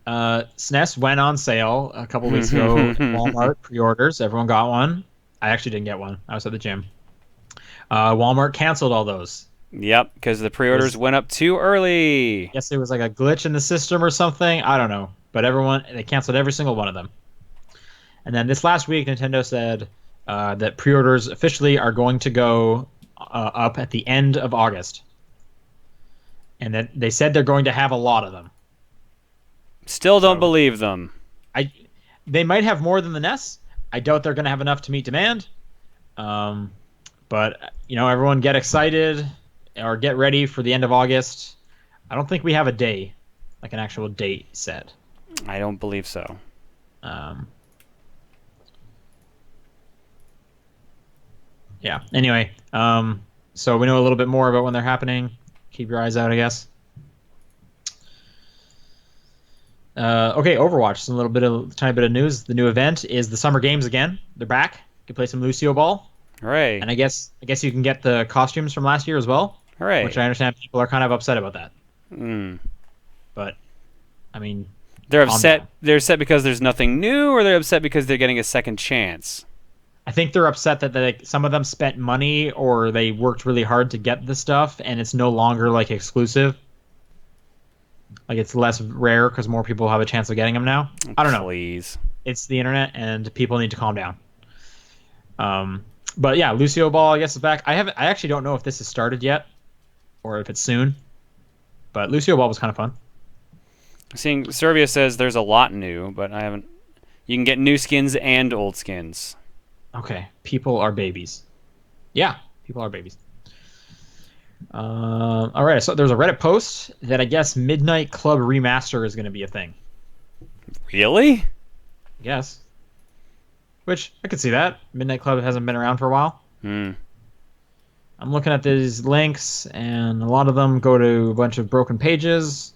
SNES went on sale a couple weeks ago at Walmart pre-orders. Everyone got one. I actually didn't get one. I was at the gym. Walmart canceled all those. Yep, because the pre-orders went up too early. Guess there was like a glitch in the system or something. I don't know. But they canceled every single one of them. And then this last week, Nintendo said that pre-orders officially are going to go up at the end of August. And that they said they're going to have a lot of them. Still don't believe them. They might have more than the NES. I doubt they're going to have enough to meet demand. But, everyone get excited or get ready for the end of August. I don't think we have a day, like an actual date set. I don't believe so. Yeah. Anyway, so we know a little bit more about when they're happening. Keep your eyes out, I guess. Okay, Overwatch. Tiny bit of news. The new event is the Summer Games again. They're back. You can play some Lucio Ball. Hooray. And I guess you can get the costumes from last year as well, Hooray. which I understand people are kind of upset about that. Mm. But I mean, They're calm upset. down. They're upset because there's nothing new, or they're upset because they're getting a second chance. I think they're upset that some of them spent money or they worked really hard to get the stuff, and it's no longer like exclusive. Like it's less rare because more people have a chance of getting them now. I don't know. Please. It's the internet, and people need to calm down. But yeah, Lucio Ball, I guess, is back. I actually don't know if this has started yet, or if it's soon. But Lucio Ball was kind of fun. Seeing Serbia says there's a lot new, but I haven't. You can get new skins and old skins. Okay, people are babies. Yeah, people are babies. All right, so there's a Reddit post that I guess Midnight Club Remaster is going to be a thing. Really? I guess. Which, I could see that. Midnight Club hasn't been around for a while. Hmm. I'm looking at these links, and a lot of them go to a bunch of broken pages.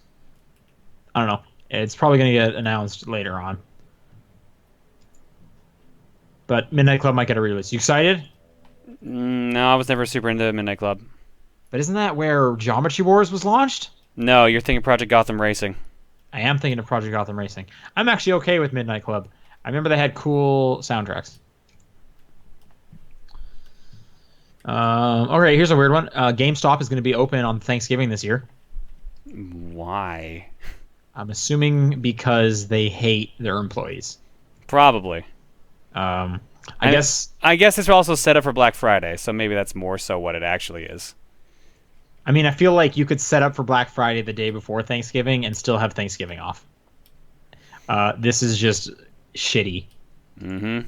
I don't know. It's probably going to get announced later on. But Midnight Club might get a release. You excited? No, I was never super into Midnight Club. But isn't that where Geometry Wars was launched? No, you're thinking Project Gotham Racing. I am thinking of Project Gotham Racing. I'm actually okay with Midnight Club. I remember they had cool soundtracks. All right, here's a weird one. GameStop is going to be open on Thanksgiving this year. Why? I'm assuming because they hate their employees. Probably. I I guess it's also set up for Black Friday, so maybe that's more so what it actually is. I mean, I feel like you could set up for Black Friday the day before Thanksgiving and still have Thanksgiving off. This is just shitty. Mm-hmm.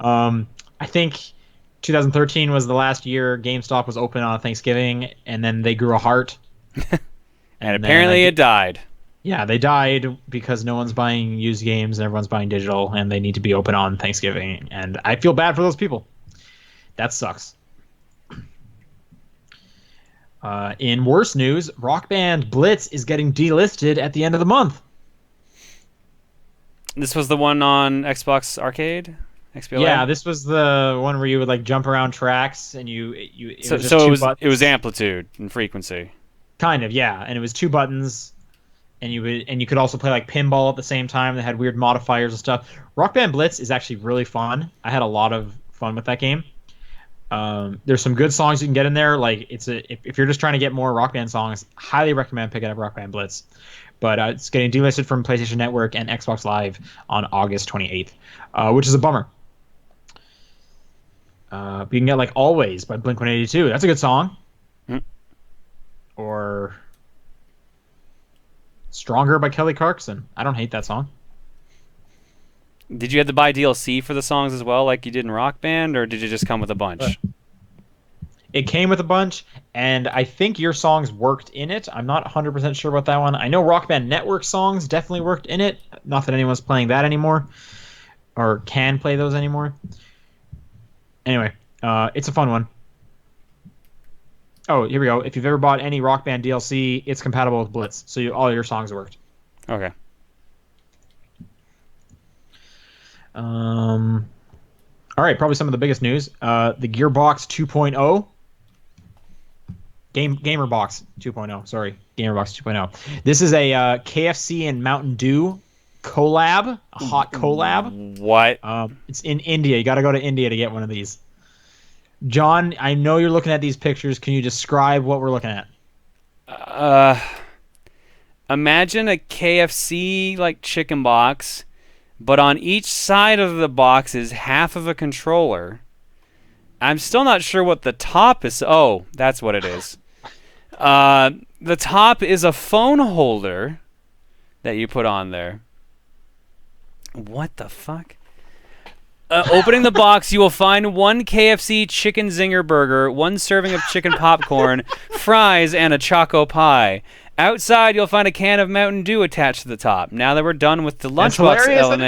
I think 2013 was the last year GameStop was open on Thanksgiving, and then they grew a heart. And apparently it died. Yeah, they died because no one's buying used games and everyone's buying digital, and they need to be open on Thanksgiving. And I feel bad for those people. That sucks. In worse news, Rock Band Blitz is getting delisted at the end of the month. This was the one on Xbox Arcade? XBLA? Yeah, this was the one where you would like jump around tracks and it So, was just so two it buttons. was amplitude and frequency. Kind of, yeah, and it was two buttons, and you could also play like pinball at the same time. That had weird modifiers and stuff. Rock Band Blitz is actually really fun. I had a lot of fun with that game. There's some good songs you can get in there. Like if you're just trying to get more Rock Band songs, highly recommend picking up Rock Band Blitz. But it's getting delisted from PlayStation Network and Xbox Live on August 28th, which is a bummer. But you can get like Always by Blink-182. That's a good song. Mm. Or Stronger by Kelly Clarkson. I don't hate that song. Did you have to buy DLC for the songs as well, like you did in Rock Band, or did it just come with a bunch? It came with a bunch, and I think your songs worked in it. I'm not 100% sure about that one. I know Rock Band Network songs definitely worked in it. Not that anyone's playing that anymore, or can play those anymore. Anyway, it's a fun one. Oh, here we go. If you've ever bought any Rock Band DLC, it's compatible with Blitz, so all your songs worked. Okay. All right, probably some of the biggest news. The Gearbox 2.0. Gamerbox 2.0. Sorry, Gamerbox 2.0. This is a KFC and Mountain Dew collab, a hot collab. What? It's in India. You got to go to India to get one of these. John, I know you're looking at these pictures. Can you describe what we're looking at? Imagine a KFC like chicken box, but on each side of the box is half of a controller. I'm still not sure what the top is. Oh, that's what it is. The top is a phone holder that you put on there. What the fuck? Opening the box, you will find one KFC chicken zinger burger, one serving of chicken popcorn, fries, and a choco pie. Outside, you'll find a can of Mountain Dew attached to the top. Now that we're done with the lunchbox element,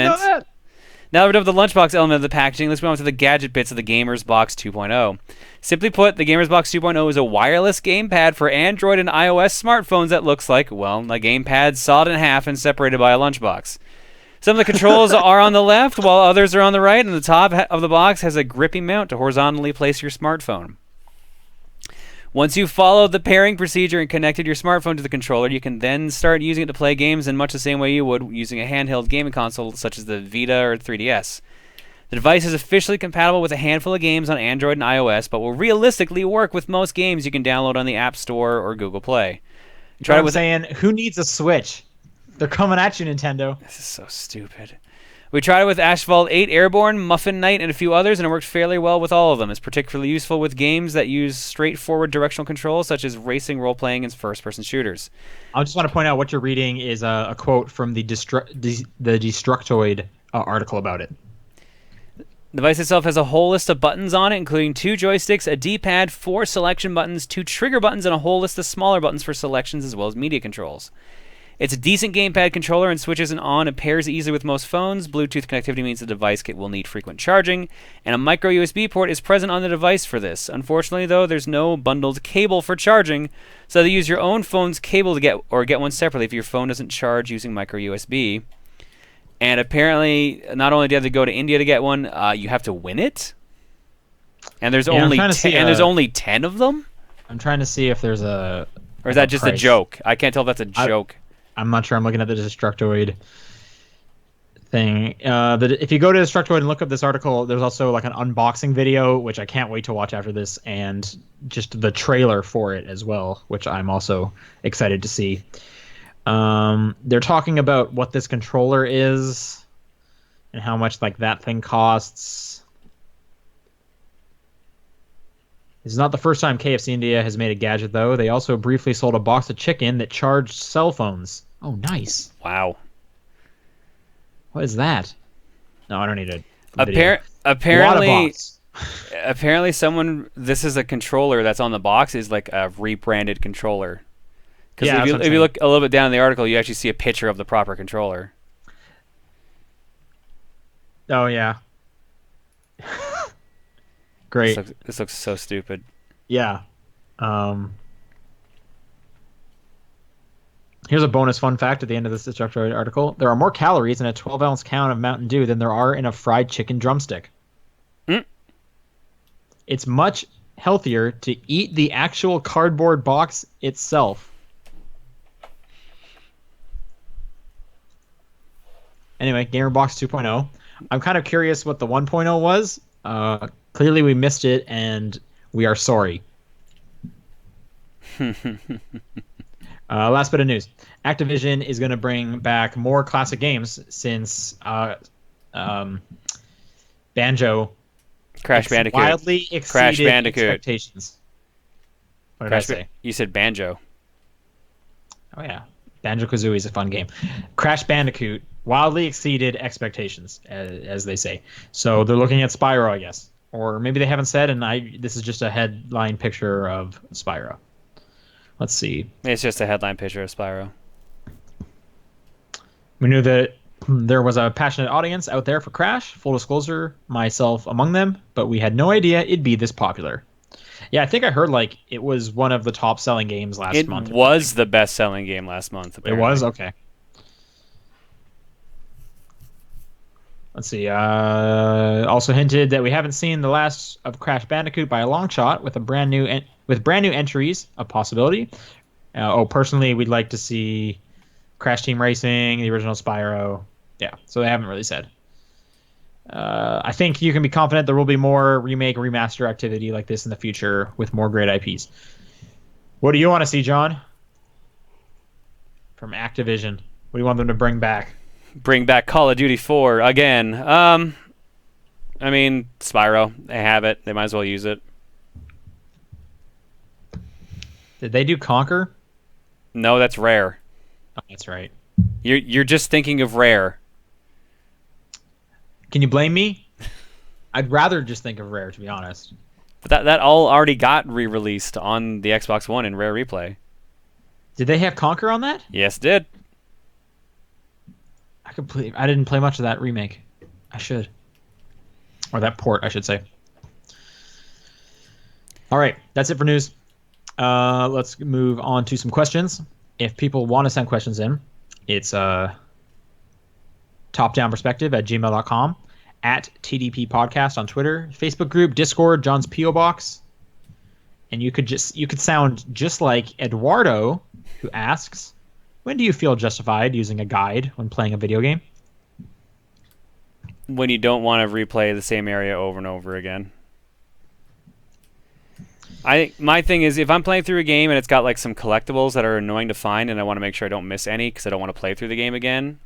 of the packaging, let's move on to the gadget bits of the Gamers Box 2.0. Simply put, the Gamers Box 2.0 is a wireless gamepad for Android and iOS smartphones that looks like, well, a gamepad sawed in half and separated by a lunchbox. Some of the controls are on the left, while others are on the right, and the top of the box has a grippy mount to horizontally place your smartphone. Once you've followed the pairing procedure and connected your smartphone to the controller, you can then start using it to play games in much the same way you would using a handheld gaming console such as the Vita or 3DS. The device is officially compatible with a handful of games on Android and iOS, but will realistically work with most games you can download on the App Store or Google Play. Try it with saying, who needs a Switch? They're coming at you, Nintendo. This is so stupid. We tried it with Asphalt 8, Airborne, Muffin Knight, and a few others, and it worked fairly well with all of them. It's particularly useful with games that use straightforward directional controls, such as racing, role-playing, and first-person shooters. I just want to point out what you're reading is a quote from the Destructoid article about it. The device itself has a whole list of buttons on it, including 2 joysticks, a D-pad, 4 selection buttons, 2 trigger buttons, and a whole list of smaller buttons for selections as well as media controls. It's a decent gamepad controller and switches and on. It pairs easily with most phones. Bluetooth connectivity means the device will need frequent charging, and a micro USB port is present on the device for this. Unfortunately, though, there's no bundled cable for charging, so they use your own phone's cable to get one separately if your phone doesn't charge using micro USB. And apparently, not only do you have to go to India to get one, you have to win it. And there's only there's only 10 of them. I'm trying to see if there's a. Or is that just a joke? I can't tell if that's a joke. I'm not sure. I'm looking at the Destructoid thing. If you go to Destructoid and look up this article, there's also like an unboxing video, which I can't wait to watch after this, and just the trailer for it as well, which I'm also excited to see. They're talking about what this controller is and how much like that thing costs. This is not the first time KFC India has made a gadget, though. They also briefly sold a box of chicken that charged cell phones. Oh, nice. Wow. What is that? No, I don't need it. Apparently, this is a controller that's on the box is like a rebranded controller. Because if you look a little bit down in the article, you actually see a picture of the proper controller. Oh, yeah. Great. This looks so stupid. Yeah. Here's a bonus fun fact at the end of this Destructoid article. There are more calories in a 12-ounce can of Mountain Dew than there are in a fried chicken drumstick. It's much healthier to eat the actual cardboard box itself. Anyway, Gamerbox 2.0. I'm kind of curious what the 1.0 was. Clearly we missed it, and we are sorry. Last bit of news. Activision is going to bring back more classic games since Banjo Crash Bandicoot wildly exceeded expectations. What did I say? You said Banjo. Oh, yeah. Banjo-Kazooie is a fun game. Crash Bandicoot wildly exceeded expectations, as they say. So they're looking at Spyro, I guess. Or maybe they haven't said, and this is just a headline picture of Spyro. Let's see. It's just a headline picture of Spyro. We knew that there was a passionate audience out there for Crash, full disclosure, myself among them, but we had no idea it'd be this popular. Yeah, I think I heard like it was one of the top-selling games last month. It was the best-selling game last month, apparently. It was? Okay. Let's see. Also hinted that we haven't seen the last of Crash Bandicoot by a long shot, with brand new entries a possibility. Personally, we'd like to see Crash Team Racing, the original Spyro. Yeah, so they haven't really said. I think you can be confident there will be more remake, remaster activity like this in the future with more great IPs. What do you want to see, John? From Activision. What do you want them to bring back? Bring back Call of Duty 4 again. I mean, Spyro. They have it. They might as well use it. Did they do Conquer? No, that's Rare. Oh, that's right. You're just thinking of Rare. Can you blame me? I'd rather just think of Rare, to be honest. But that all already got re-released on the Xbox One in Rare Replay. Did they have Conquer on that? Yes, it did. I didn't play much of that remake. I should. Or that port, I should say. All right, that's it for news. Let's move on to some questions. If people want to send questions in, it's topdownperspective@gmail.com, at TDP Podcast on Twitter, Facebook group, Discord, John's P.O. Box. And you could sound just like Eduardo, who asks, when do you feel justified using a guide when playing a video game? When you don't want to replay the same area over and over again. My thing is, if I'm playing through a game and it's got like some collectibles that are annoying to find, and I want to make sure I don't miss any because I don't want to play through the game again,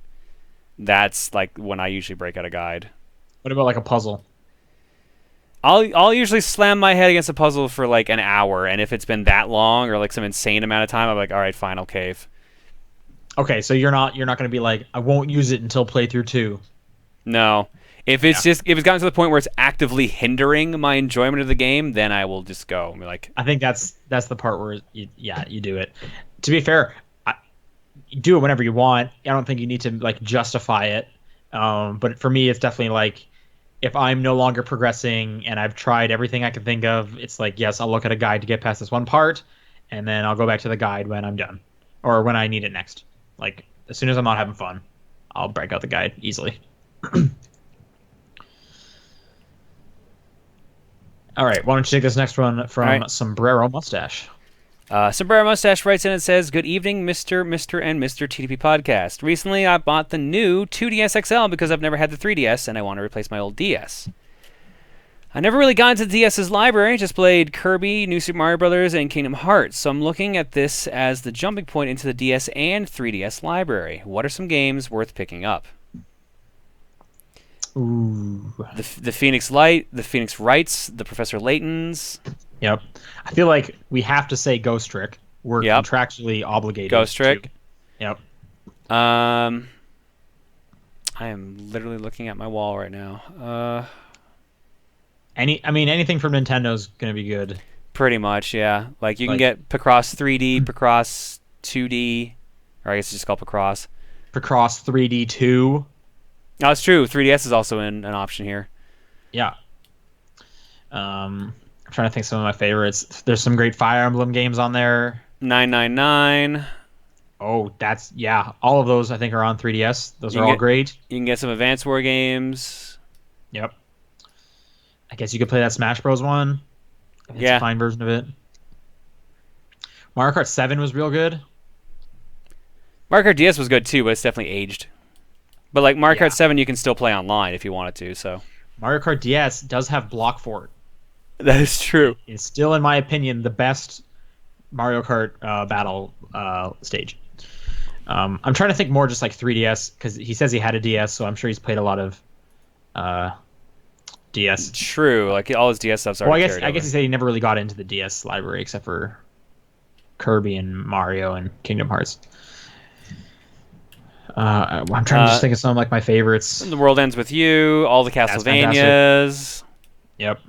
that's like when I usually break out a guide. What about like a puzzle? I'll usually slam my head against a puzzle for like an hour, and if it's been that long or like some insane amount of time, I'm like, all right, fine, I'll cave. Okay, so you're not going to be like, I won't use it until playthrough 2. No. If it's gotten to the point where it's actively hindering my enjoyment of the game, then I will just go. I mean, like, I think that's the part where you do it. To be fair, you do it whenever you want. I don't think you need to like justify it. But for me, it's definitely like, if I'm no longer progressing and I've tried everything I can think of, it's like, yes, I'll look at a guide to get past this one part, and then I'll go back to the guide when I'm done or when I need it next. Like, as soon as I'm not having fun, I'll break out the guide easily. All right, why don't you take this next one from Sombrero Mustache? Sombrero Mustache writes in and says, "Good evening, Mr. and Mr. TDP Podcast. Recently, I bought the new 2DS XL because I've never had the 3DS and I want to replace my old DS. I never really got into the DS's library, just played Kirby, New Super Mario Bros., and Kingdom Hearts, so I'm looking at this as the jumping point into the DS and 3DS library. What are some games worth picking up?" Ooh. The Phoenix Light, the Phoenix Wrights, the Professor Laytons. Yep. I feel like we have to say Ghost Trick. We're contractually obligated. Ghost Trick. Yep. I am literally looking at my wall right now. Anything from Nintendo is gonna be good. Pretty much, yeah. Like you can get Picross 3D, Picross 2D, or I guess it's just called Picross. Picross 3D 2. No, it's true. 3DS is also an option here. Yeah. I'm trying to think of some of my favorites. There's some great Fire Emblem games on there. 999. Oh, all of those I think are on 3DS. Those are all great. You can get some Advance War games. Yep. I guess you could play that Smash Bros. One. It's a fine version of it. Mario Kart 7 was real good. Mario Kart DS was good too, but it's definitely aged. But like Mario Kart 7, you can still play online if you wanted to. So Mario Kart DS does have Block Fort. That is true. It's still, in my opinion, the best Mario Kart battle stage. I'm trying to think more just like 3DS, because he says he had a DS, so I'm sure he's played a lot of DS. True, like all his DS stuff's already carried over. I guess he said he never really got into the DS library except for Kirby and Mario and Kingdom Hearts. I'm trying to just think of some of like my favorites. The World Ends With You, all the Castlevanias. Yep.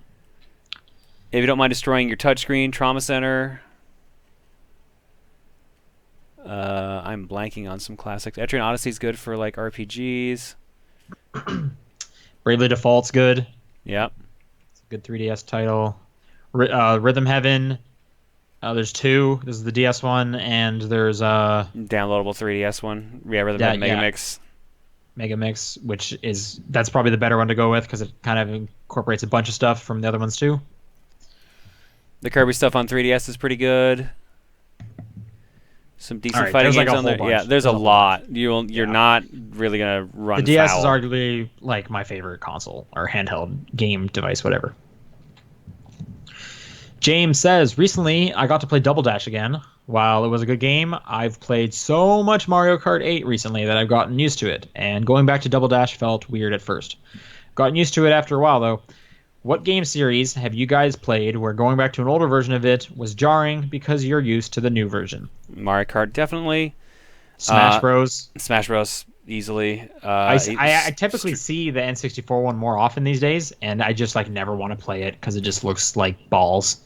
If you don't mind destroying your touchscreen, Trauma Center. I'm blanking on some classics. Etrian Odyssey's good for like RPGs. Bravely Default's good. Yep. It's a good 3DS title. Rhythm Heaven. There's two. This is the DS one, and there's downloadable 3DS one. Yeah, Rhythm Heaven Megamix. Megamix, that's probably the better one to go with because it kind of incorporates a bunch of stuff from the other ones too. The Kirby stuff on 3DS is pretty good. Some decent fighting games on there. Yeah, there's a lot. You're not really gonna run. The DS foul. is arguably like my favorite console or handheld game device, whatever. James says, recently I got to play Double Dash again. While it was a good game, I've played so much Mario Kart 8 recently that I've gotten used to it, and going back to Double Dash felt weird at first. Gotten used to it after a while, though. What game series have you guys played where going back to an older version of it was jarring because you're used to the new version? Mario Kart, definitely. Smash Bros. Smash Bros. Easily. I typically see the N64 one more often these days, and I just like never want to play it because it just looks like balls.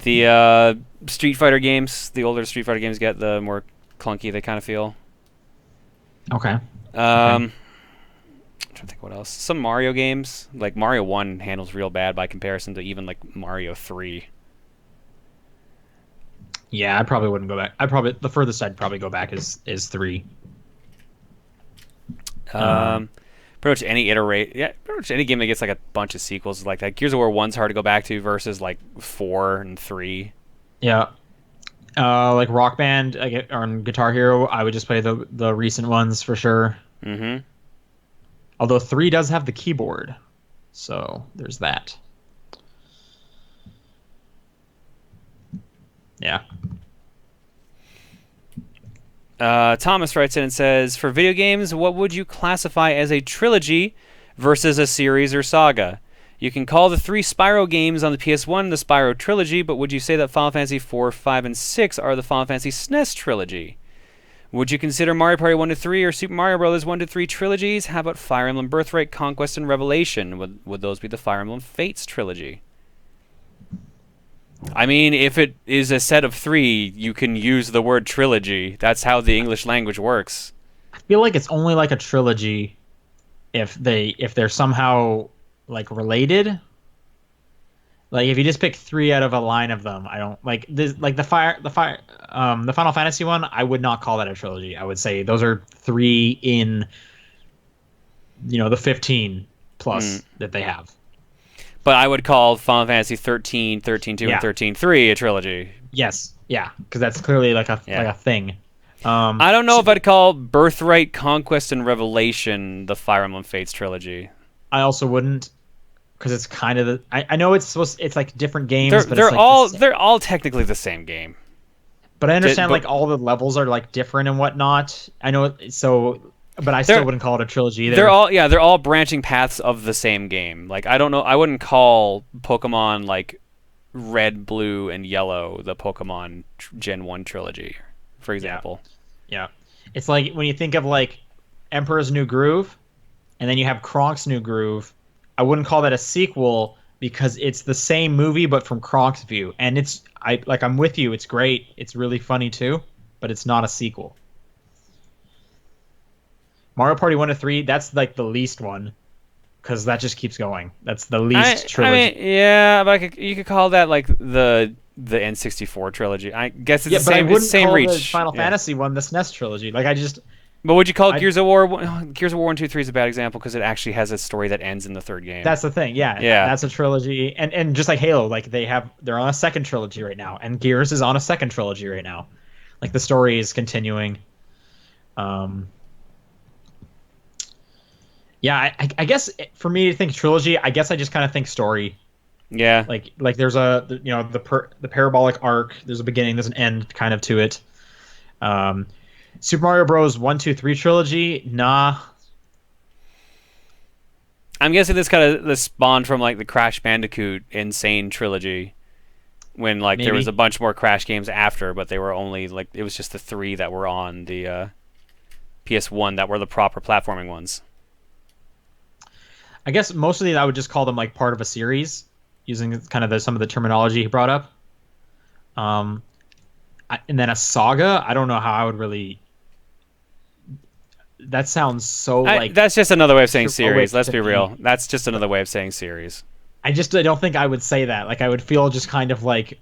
The Street Fighter games, the older Street Fighter games get, the more clunky they kind of feel. Okay. I'm trying to think what else. Some Mario games, like Mario 1 handles real bad by comparison to even like Mario 3. Yeah, I probably wouldn't go back. The furthest I'd probably go back is 3. Um, pretty much any pretty much any game that gets like a bunch of sequels is like that. Gears of War 1's hard to go back to versus like 4 and 3. Yeah. Like Rock Band on Guitar Hero, I would just play the recent ones for sure. Mm-hmm. Although 3 does have the keyboard, so there's that. Yeah. Thomas writes in and says, for video games, what would you classify as a trilogy versus a series or saga? You can call the 3 Spyro games on the PS1 the Spyro Trilogy, but would you say that Final Fantasy 4, 5, and 6 are the Final Fantasy SNES Trilogy? Would you consider Mario Party 1 to 3 or Super Mario Bros. 1 to 3 trilogies? How about Fire Emblem Birthright, Conquest, and Revelation? Would those be the Fire Emblem Fates Trilogy? I mean, if it is a set of 3, you can use the word trilogy. That's how the English language works. I feel like it's only like a trilogy if they're somehow like related. Like if you just pick 3 out of a line of them, I don't like this. Like the Final Fantasy one, I would not call that a trilogy. I would say those are 3 in, the 15 plus that they have. But I would call Final Fantasy 13, 13-2, and 13-3 a trilogy. Yes, yeah, because that's clearly like a thing. I don't know if I'd call Birthright, Conquest, and Revelation the Fire Emblem Fates trilogy. I also wouldn't, because it's kind of I know it's like different games, but they're it's like they're all technically the same game. But I understand like all the levels are like different and whatnot. I know but I still wouldn't call it a trilogy either. They're all branching paths of the same game. Like I don't know, I wouldn't call Pokemon like Red, Blue, and Yellow the Pokemon Gen 1 trilogy, for example. Yeah. It's like when you think of like Emperor's New Groove and then you have Kronk's New Groove, I wouldn't call that a sequel because it's the same movie but from Kronk's view. And I'm with you, it's great. It's really funny too, but it's not a sequel. Mario Party 1 to 3, that's like the least one, because that just keeps going. That's the least trilogy. I mean, yeah, but you could call that like the N64 trilogy. I guess it's the same. It's the same reach. The Final Fantasy one, the SNES trilogy. Like But would you call Gears of War? Gears of War 1, 2, 3 is a bad example because it actually has a story that ends in the 3rd game. That's the thing. Yeah. That's a trilogy, and just like Halo, like they're on a 2nd trilogy right now, and Gears is on a 2nd trilogy right now. Like the story is continuing. Yeah, I guess for me to think trilogy, I guess I just kind of think story. Yeah. Like there's the parabolic arc. There's a beginning. There's an end kind of to it. Super Mario Bros. 1, 2, 3 trilogy. Nah. I'm guessing this spawned from like the Crash Bandicoot Insane trilogy, when like there was a bunch more Crash games after, but they were only like it was just the 3 that were on the PS1 that were the proper platforming ones. I guess mostly I would just call them like part of a series, using kind of some of the terminology he brought up. And then a saga, I don't know how I would really. That sounds so like. That's just another way of saying series. Let's be real. That's just another way of saying series. I don't think I would say that. Like I would feel just kind of like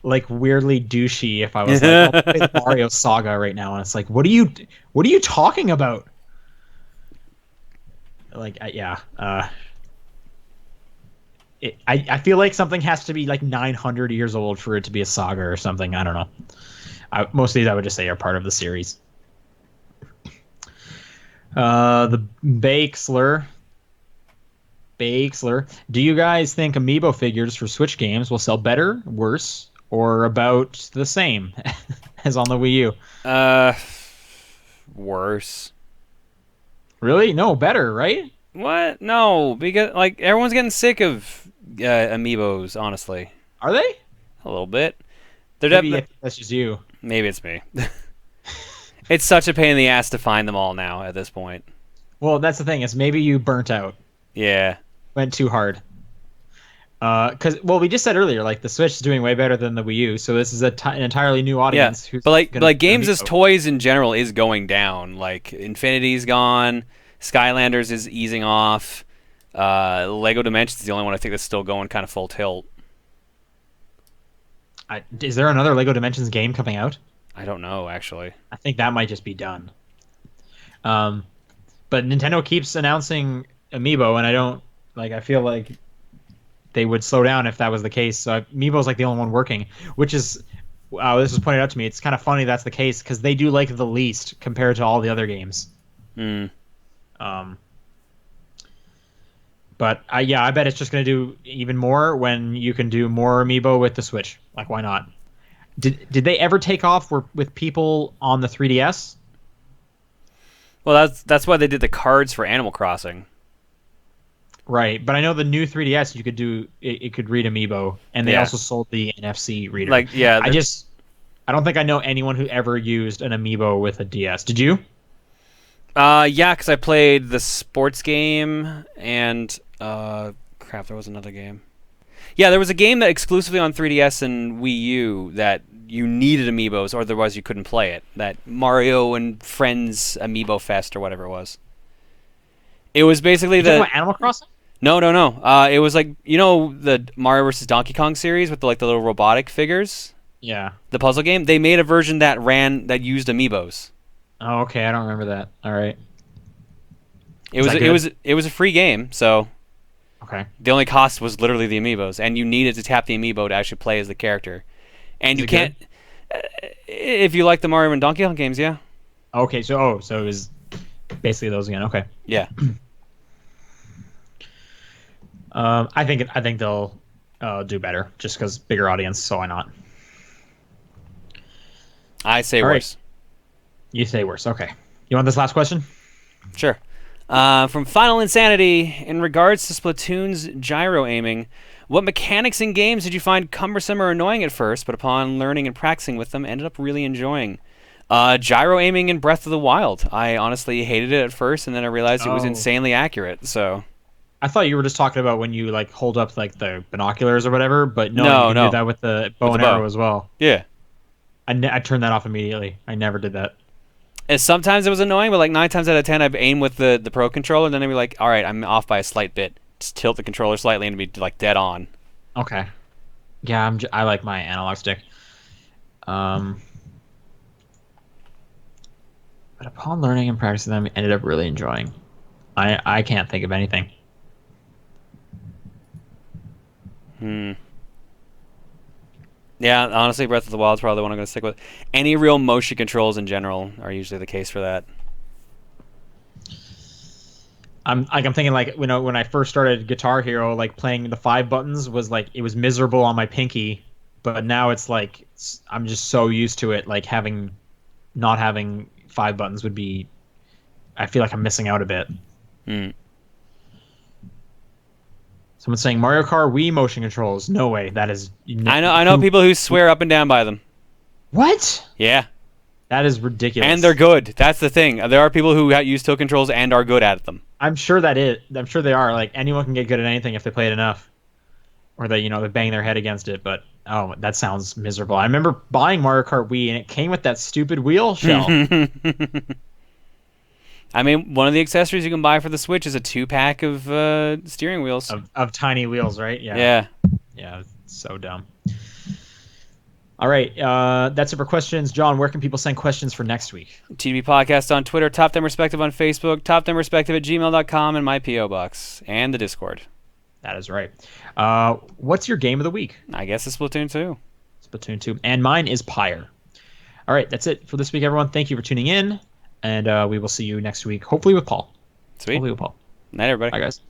weirdly douchey if I was like, I'll play the Mario saga right now, and it's like, what are you talking about? Like, I feel like something has to be like 900 years old for it to be a saga or something. I don't know. Most of these I would just say are part of the series. The Bakesler. Do you guys think amiibo figures for Switch games will sell better, worse, or about the same as on the Wii U? Worse. Really? No, better, right? What? No, because like everyone's getting sick of amiibos. Honestly, are they? A little bit. Maybe that's just you. Maybe it's me. It's such a pain in the ass to find them all now at this point. Well, that's the thing, is maybe you burnt out. Yeah. Went too hard. Because we just said earlier, like the Switch is doing way better than the Wii U, so this is an entirely new audience. Yeah, but like games as toys in general is going down. Like Infinity's gone, Skylanders is easing off, Lego Dimensions is the only one I think that's still going kind of full tilt. Is there another Lego Dimensions game coming out? I don't know, actually. I think that might just be done. But Nintendo keeps announcing Amiibo, and I don't like. I feel like they would slow down if that was the case. So Amiibo's like the only one working, which is this was pointed out to me. It's kind of funny that's the case because they do like the least compared to all the other games. Hmm. Um, but yeah, I bet it's just going to do even more when you can do more Amiibo with the Switch. Like, why not? Did they ever take off with people on the 3DS? Well, that's why they did the cards for Animal Crossing. Right, but I know the new 3DS you could do it could read Amiibo, and they Yeah. also sold the NFC reader. Like, yeah, I don't think I know anyone who ever used an Amiibo with a DS. Did you? yeah, because I played the sports game and crap, there was another game. Yeah, there was a game that exclusively on 3DS and Wii U that you needed amiibos, or otherwise you couldn't play it. That Mario and Friends Amiibo Fest or whatever it was. It was basically You talking about Animal Crossing? No, no, no. It was like the Mario vs. Donkey Kong series with the little robotic figures, Yeah. the puzzle game. They made a version that used amiibos. Oh, okay. I don't remember that. All right. It was a free game, so Okay. the only cost was literally the amiibos, and you needed to tap the amiibo to actually play as the character. And Is you it can't if you like the Mario and Donkey Kong games, yeah. Okay. So it was basically those again. Okay. Yeah. I think they'll do better just because bigger audience. So why not? I say All right. worse. You say worse. Okay. You want this last question? Sure. From Final Insanity, in regards to Splatoon's gyro aiming, what mechanics in games did you find cumbersome or annoying at first, but upon learning and practicing with them, ended up really enjoying? Gyro aiming in Breath of the Wild. I honestly hated it at first, and then I realized it was Oh. insanely accurate. So I thought you were just talking about when you like hold up like the binoculars or whatever, but no, No, you can no. do that with the bow With and the bow. arrow as well. yeah. I turned that off immediately. I never did that. And sometimes it was annoying, but like 9 times out of 10, I'd aim with the Pro controller, and then I'd be like, all right, I'm off by a slight bit. Just tilt the controller slightly and it'd be like dead on. Okay. Yeah, I like my analog stick. But upon learning and practicing them, I ended up really enjoying. I can't think of anything. Yeah, honestly, Breath of the Wild is probably the one I'm going to stick with. Any real motion controls in general are usually the case for that. I'm thinking like when I first started Guitar Hero, like playing the 5 buttons was like it was miserable on my pinky, but now it's like I'm just so used to it. Like not having 5 buttons would be, I feel like I'm missing out a bit. Hmm. Someone's saying Mario Kart Wii motion controls. No way. That is. I know people who swear up and down by them. What? Yeah, That is ridiculous. and they're good. That's the thing. There are people who use tilt controls and are good at them. I'm sure I'm sure they are. Like anyone can get good at anything if they play it enough, or they they bang their head against it. But oh, that sounds miserable. I remember buying Mario Kart Wii and it came with that stupid wheel shell. I mean, one of the accessories you can buy for the Switch is a 2-pack of steering wheels. of tiny wheels, right? Yeah. Yeah. Yeah. It's so dumb. All right, that's it for questions. John, where can people send questions for next week? TDB Podcast on Twitter, Top Them Respective on Facebook, topthemrespective@gmail.com, and my P.O. Box, and the Discord. That is right. What's your game of the week? I guess it's Splatoon 2. Splatoon 2. And mine is Pyre. All right, that's it for this week, everyone. Thank you for tuning in, and we will see you next week, hopefully with Paul. Sweet. Hopefully with Paul. Night, everybody. Bye, guys.